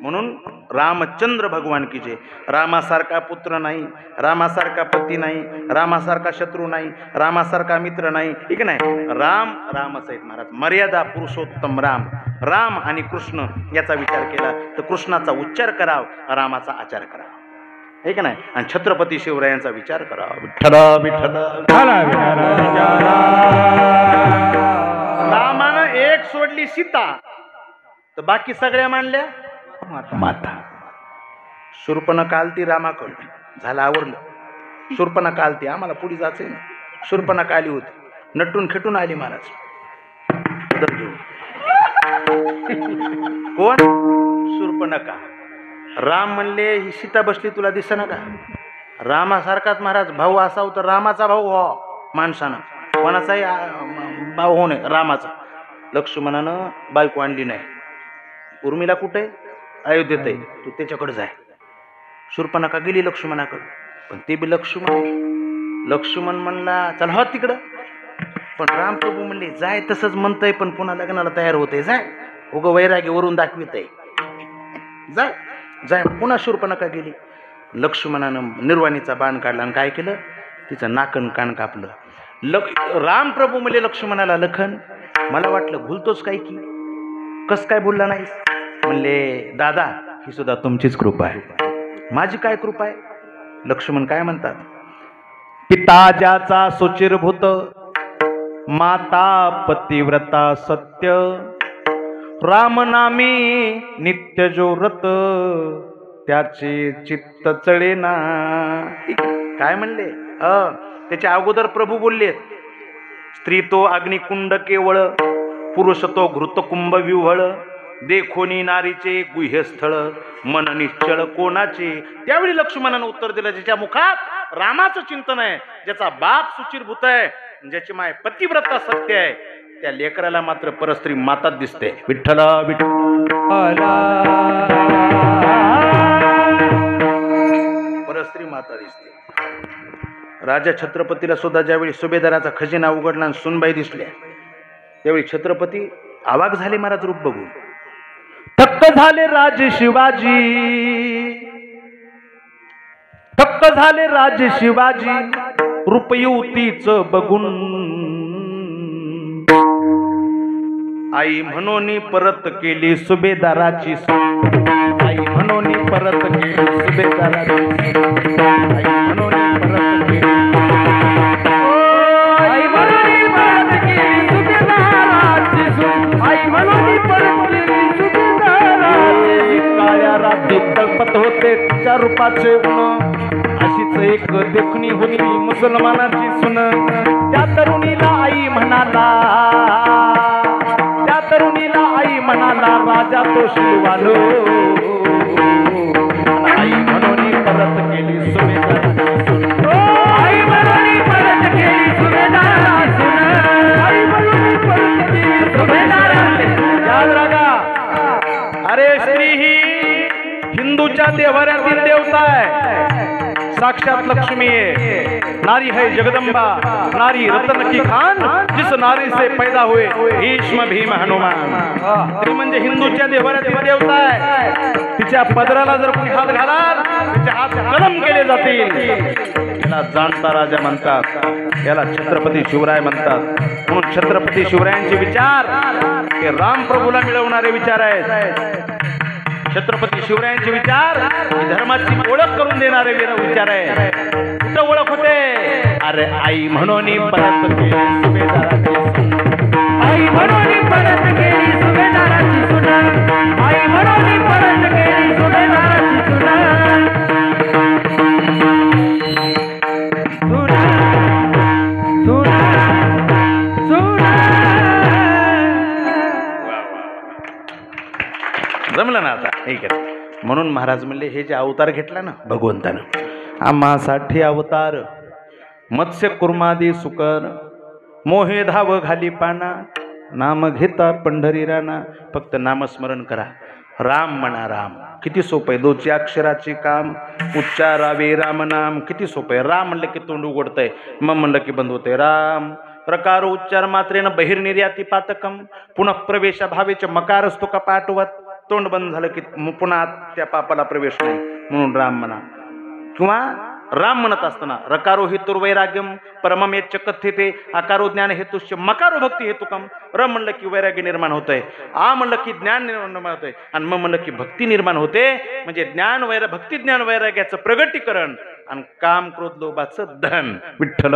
म्हणून रामचंद्र भगवान की जय. रामासारखा पुत्र नाही, रामासारखा पती नाही, रामासारखा शत्रू नाही, रामासारखा मित्र नाही. ठीक नाही. राम रामच आहेत महाराज. मर्यादा पुरुषोत्तम राम. राम आणि कृष्ण याचा विचार केला तर कृष्णाचा उच्चार करावा, रामाचा आचार करावा. हे का नाही. आणि छत्रपती शिवरायांचा विचार करावा. विठ्ठल विठ्ठल. रामानं एक सोडली सीता तर बाकी सगळ्या मानल्या माता. शूर्पणखा आलती रामाकडं, झालं आवरलं. शूर्पणखा आलती, आम्हाला पुढे जायचंय ना. शूर्पणखा आली होती, नटून खेटून आली महाराज. कोण. शूर्पणखा. राम म्हणले ही सीता बसली तुला दिसेना का. रामासारखाच महाराज भाऊ असावं तर रामाचा भाऊ हो माणसानं, कोणाचाही भाऊ हो नये रामाचा. लक्ष्मणानं बायको आणली नाही. उर्मिला कुठे अयोध्येत आहे, तू त्याच्याकडे जाय. शूर्पणखा गेली लक्ष्मणाकडे, पण ते बी लक्ष्मण म्हणला चल हो तिकडं. पण रामप्रभू म्हणले जाय तसंच म्हणतंय पण पुन्हा लग्नाला तयार होते, जाय उगं वैराग्य वरून दाखवित आहे, जाय जाय. पुन्हा शूर्पणखा गेली. लक्ष्मणानं निर्वाणीचा बाण काढला आणि काय केलं, तिचं नाकन कान कापलं. रामप्रभू म्हणले लक्ष्मणाला लखन मला वाटलं भुलतोच काय की, कस काय बोलला नाही. म्हणले दादा ही सुद्धा तुमचीच कृपा आहे. माझी काय कृपा आहे. लक्ष्मण काय म्हणतात, पिता ज्याचा सुचिरभूत, माता पतिव्रता सत्य, रामनामी नित्य जो व्रत, त्याचे चित्त चढेना. काय म्हणले. त्याच्या अगोदर प्रभू बोललेत, स्त्री तो अग्निकुंड केवळ, पुरुष तो घृतकुंभ विव्हळ, देखोनी नारीचे गुह्यस्थळ, मन निश्चळ कोणाचे. त्यावेळी लक्ष्मणानं उत्तर दिलं, ज्याच्या मुखात रामाचं चिंतन आहे, ज्याचा बाप सुचिरभूत आहे, ज्याची माय पतिव्रता सत्य आहे, त्या लेकराला मात्र परस्त्री माताच दिसते. विठ्ठल परस्त्री माता दिसते. राजा छत्रपतीला सुद्धा ज्यावेळी सुभेदाराचा खजिना उघडला आणि सुनबाई दिसल्या त्यावेळी छत्रपती अवाक झाले महाराज रूप बघून. थक्क झाले राजे शिवाजी, थक्क झाले राजे शिवाजी, रूपयुतीच बघून. आई म्हणून परत केली सुभेदाराची, आई म्हणून परत केली सुभेदाराची, आई म्हणून परत केली, आई म्हणून परत केली सुभेदाराची, आई म्हणून परत केली सुभेदाराची. काळ्या रात्रीत तळपत होते तिच्या रूपाचे गुण, अशीच एक देखणी होती मुसलमानाची सुन. त्या तरुणीला आई म्हणाला, त्या तरुणीला आई म्हणाला, राजा तो शिवालो. आई म्हणून परत केली सुभेदाराची सुन, आई म्हणून परत केली सुभेदाराची सुन, आई म्हणून परत केली सुभेदाराची सुन. याद राखा, अरे स्त्री ही हिंदूच्या देवाऱ्यातील देवता आहे. साक्षात लक्ष्मी है, नारी है जगदंबा, नारी रतन की खान, जिस नारी से पैदा हुए भीष्म भीम हनुमान। ती म्हणजे हिंदूच्या देवाऱ्यातील देवता आहे। तिच्या पदराला जर कोणी हात घालाल तिचे हात कलम केले जातील। याला जाणता राजा म्हणतात, याला छत्रपती शिवराय म्हणतात। म्हणून छत्रपती शिवरायांचे विचार हे राम प्रभूला मिळवणारे विचार आहेत। छत्रपती शिवरायांचे विचार धर्माची ओळख करून देणारे विचार आहे। कुठं ओळख होते? अरे आई म्हणून परत गेली सुभेदाराची सून, आई म्हणून परत गेली सुभेदाराची सून, आई म्हणून परत गेली सुभेदाराची जमलं ना आता ठीक आहे। म्हणून महाराज म्हणले हे जे अवतार घेतला ना भगवंतानं, आम्हासाठी अवतार मत्स्य कुर्मादी सुकर, मोहे धाव घाली पाना, नाम घेता पंढरी राना। फक्त नामस्मरण करा, राम म्हणा। राम किती सोपं आहे, दोची अक्षराचे काम उच्चारावे राम नाम, किती सोपं आहे। राम म्हणलं की तोंड उघडतंय, मग म्हणलं की बंद होतंय। राम प्रकार उच्चार मात्रेनं बहिर्निर्याती पातकम, पुनः प्रवेशा भावेचे मकार असतो कपाटवत, तोंड बंद झालं की पुन्हा त्या पापाला प्रवेश नाही, म्हणून राम म्हणा। किंवा राम म्हणत असताना रकारो हेतुर्वैराग्यम परममेच्च कथ्यते, आकारो ज्ञान हेतुश्च मकारो भक्ती हेतुकम। र म्हणलं की वैराग्य निर्माण होतंय, आ म्हणलं की ज्ञान निर्माण होतंय, आणि म म्हणलं की भक्ती निर्माण होते। म्हणजे ज्ञान भक्ती ज्ञान वैराग्याचं प्रगटीकरण आणि काम क्रोध लोभाचं दहन। विठ्ठल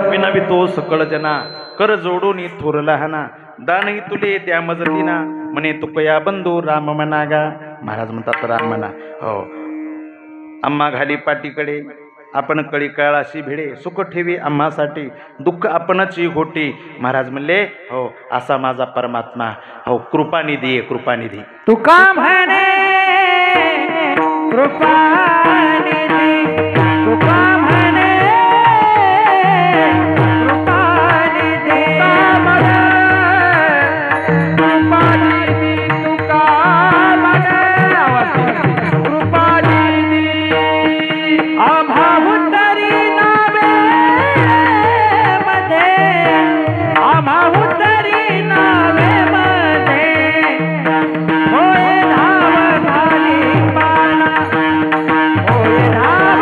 विनावी तो सकळ जना, कर जोडून थोर लहाना, दानही तुले त्या मजतीना, म्हणे तुकया बंधू राम म्हणा गा। महाराज म्हणतात राम म्हणा। हो आम्हा घाली पाठीकडे, आपण कळी काळाशी भिडे, सुख ठेवी आम्हासाठी, दुःख आपणची घोटी। महाराज म्हणले हो असा माझा परमात्मा, हो कृपानिधी आहे, कृपानिधी। तुका म्हणे कृपानिधी, तुका म्हणे कृपानिधी, कृपानिधी, तुका म्हणे कृपानिधी। आम्हा उतरी नावे मध्ये, आम्हा उतरी नावे मध्ये, होय धाव घाली पाना, होय धाव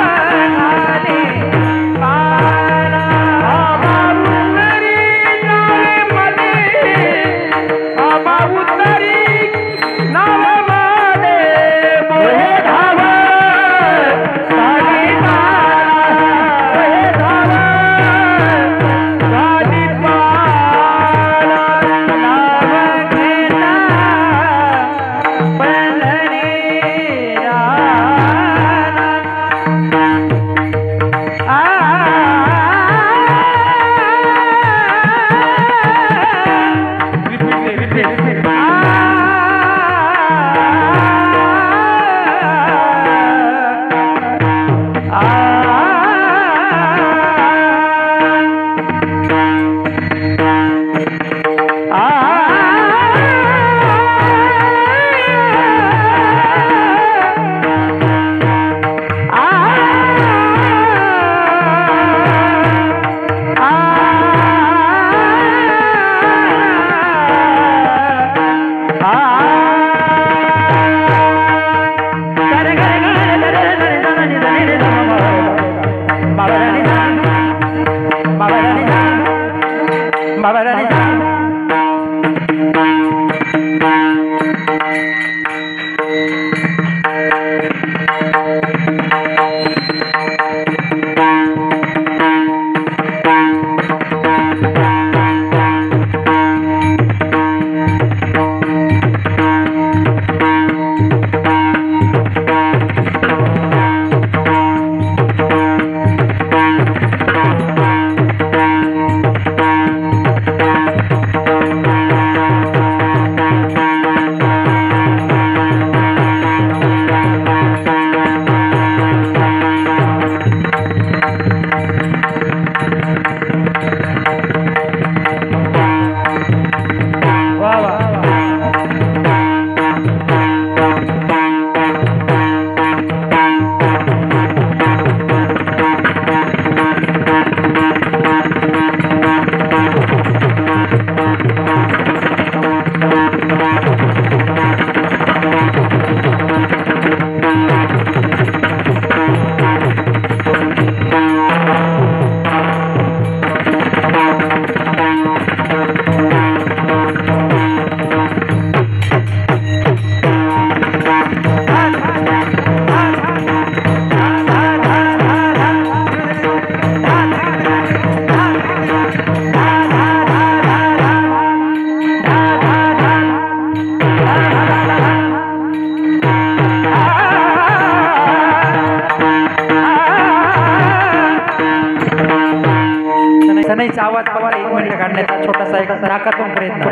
सनईचा आवाज फक्त 1 मिनिट काढण्याचा छोटासा एक नाकातून प्रयत्न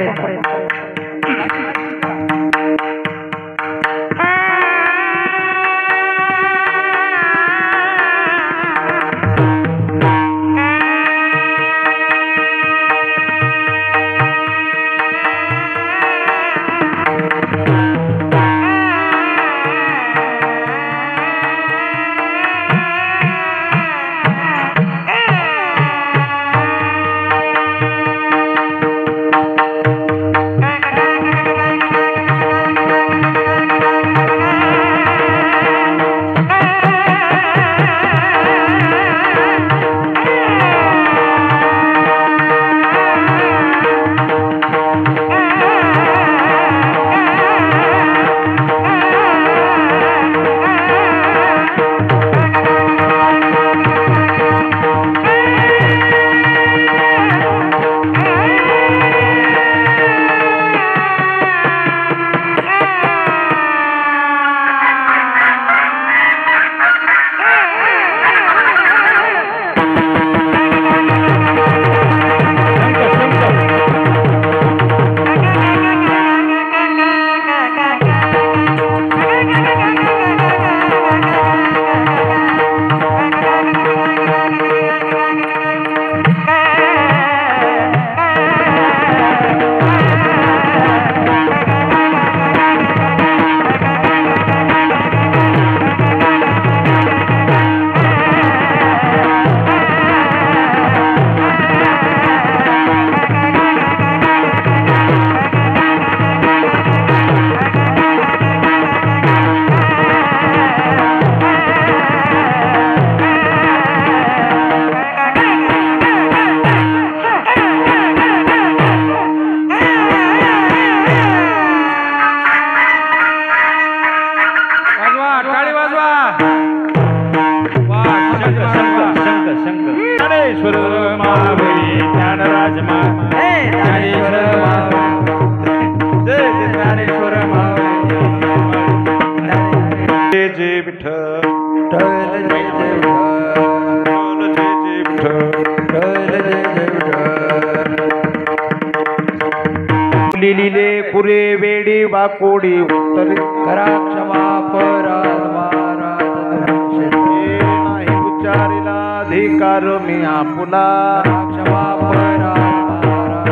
लिहिले कुरे वेडी वाकोडी उत्तर करा क्षमा अपराध महाराज नाही उच्चारिला अधिकार मी आपुला क्षमा अपराध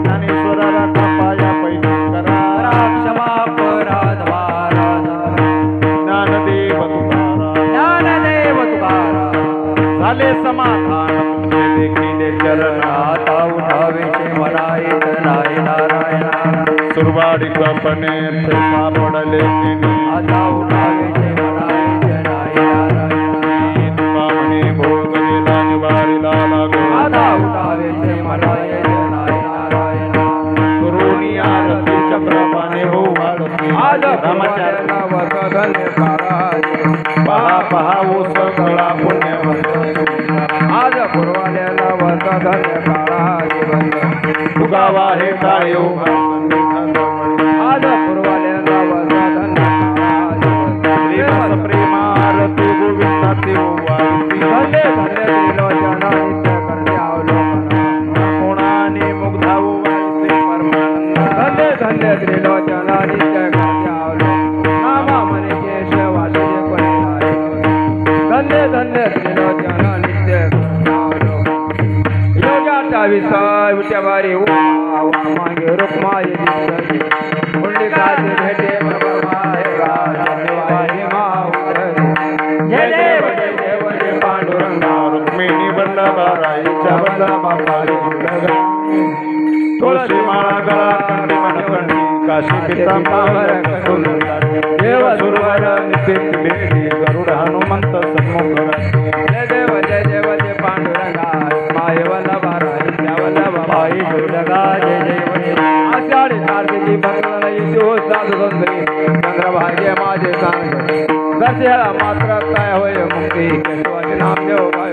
ज्ञानेश्वराला पाया पैकी करा क्षमा अपराध महाराज ज्ञानदेव तुकारा झाले समाधान देखील चरण आता उठावे मनाईत नाय नारायण सुरवाडी कपने सापडले आता उठावे मनाईत नाय नारायण पामणे भोगलेला निवारीला लागो आता उठावे मनाईत नाय नारायण करुणी आरतीच्या प्रमाणे हो आरती आज रामाच्या वसधन्य काराज पहा पहा ओ सगळा पुण्यवंत आज पूर्वाल्याला वसधन्य काराज तुगावा हे काय आज पूर्वाल्याला वसधन्य काराज प्रेमारती गोविंदाचे ओवाळती धन्य धन्य त्रिलोचना नित्य करणे अवलोकन कोणाने मुग्धा ओवाळते परमानंद धन्य धन्य त्रिलोचना नित्य करणे अवलोकन नामा मने केशवासी कोणी धन्य धन्य त्रिलोचना नित्य योगाचा विसाय उठ्यावारी मागे रुक्माई मुंडी काचे भेटे प्रभमाय जय देव जय देव जय पांडुरंगा रुक्मिणी वल्लभाराईच्या वल्लभापारी तुळशी माळा गळा कंठी मनकंठी काशी पितांबर देव सुरवर नित्य भेटी गरुड हनुमंत सन्मुख जय देव जय पांडुरंगा माय वल्लभाराईच्या वल्लभाई जोडगा जय देव आषाढी कार्तिकी बंगला येतो साधू सुंदरी चंद्रभाग्य माझे सांग दर्शला मात्र काय होय मुक्ती केशवाचे नाम देव काय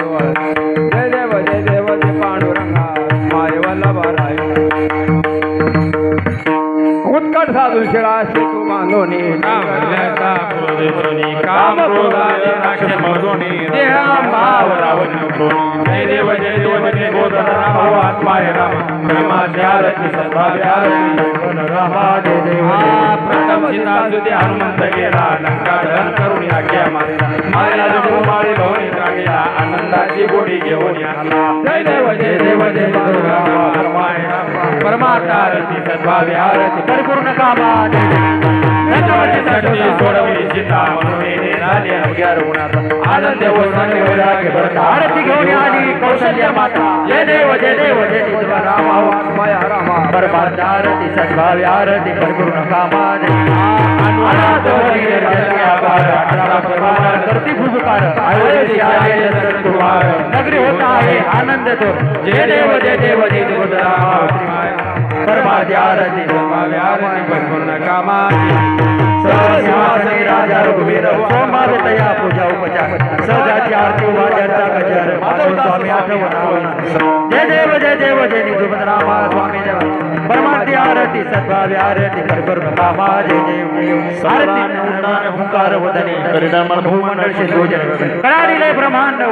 जय देव जय पांडुरंगा माय वल्लभाराई उत्कट साधू शिळा सेतू बांधोनी काम क्रोधाने राक्षस मर्दोनी देहा भाव रावण क्रोनी जय देव सद्भावी आरती रामा जय देव प्रथम सीता सुधी हनुमंत गेला लंका दहन करून आज्ञा मारिला मारिला जो माळी भवनी काढला आनंदाची गोडी घेऊन आला जय देव जय देव जय देव परमात्मा आरती सद्भावी आरती परिपूर्ण कामा साठी सोडवली सीता म्हणून झाले अवघ्या रुग्णात आनंद वैराग्य वैराग्य भरता आरती घेऊन आली कौशल्य माता जय देव जय देव जय देव रामा वामया रामा परमात्मा आरती सद्भावी आरती परिपूर्ण कामा अनाथ करती भूपकार आयोजी आले कुमार नगरी होता आहे आनंद तो जय देव जय देव जय देव रामा परमात्मा आरती सद्भावी आरती परिपूर्ण कामा सिंहासनी राजा रघुवीर सोमावतया पूजा उपचार सजाची आरती वाजाचा गजर माधव स्वामी आठवण जय देव जय देव जय निजुमरामा स्वामी देव परमात्मा आरती सद्भावी आरती परिपूर्ण कामा जय देव आरती उन्नान हुंकार वदनी परिणाम भूमंडळ सिंधुजन कळालीले ब्रह्मांड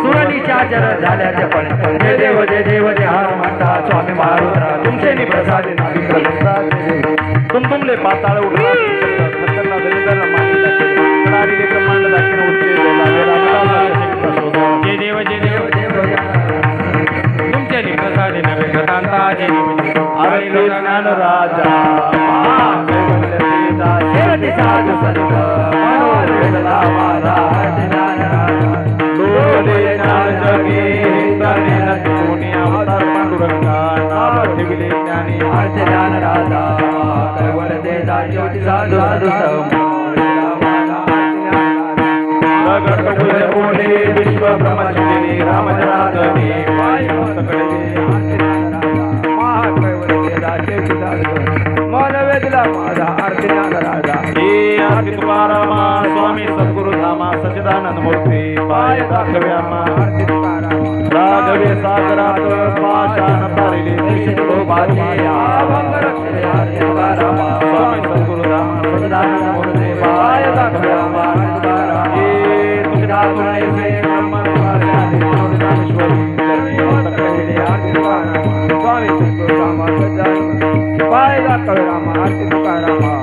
सुरनी चाचर झाल्याचे पण जय देव जय देव जय हर माता स्वामी मारुद्रा तुमचे नि प्रसाद तुमले पाताळ उठवा खतरना दरिद्र मानिता कळालीले ब्रह्मांड दाखिन उच्चे जय देव जय देव तुमचे नि प्रसाद नवे कथांता जय देव आरती ज्ञान राजा सेवती साधु संत मनोहर वेदना माता ज्ञान राजा लोले ज्ञान जगे तने नतुनी अवतार पांडुरंगा नाम ठेविले ज्ञानी आरती ज्ञान राजा कैवल देता ज्योती साधु साधु प्रगट हुए बोले विश्व ब्रह्मचारी राम जनार्दनी वायु सकळे महाकैवल देता ज्योती साधु मन वेदला माझा आरती ज्ञान राजा हे आरती तुकारामा स्वामी सद्गुरु धामा सच्चिदानंद मूर्ती पाय दाखवे आम्हा आरती तुकारामा राघवे सागरात पाषाण तारिले निश्चित बाजी अभंग रक्षणे आरती तुकारामा स्वामी सद्गुरु धामा सच्चिदानंद मूर्ती पाय दाखवे आम्हा आरती तुकारामा हे तुझ्या तुणे से ब्रह्म निवासी आदि ज्ञानेश्वरी जगन्नाथ कहिले आरती तुकारामा स्वामी सद्गुरु धामा सच्चिदानंद पाय दाखवे आम्हा आरती तुकारामा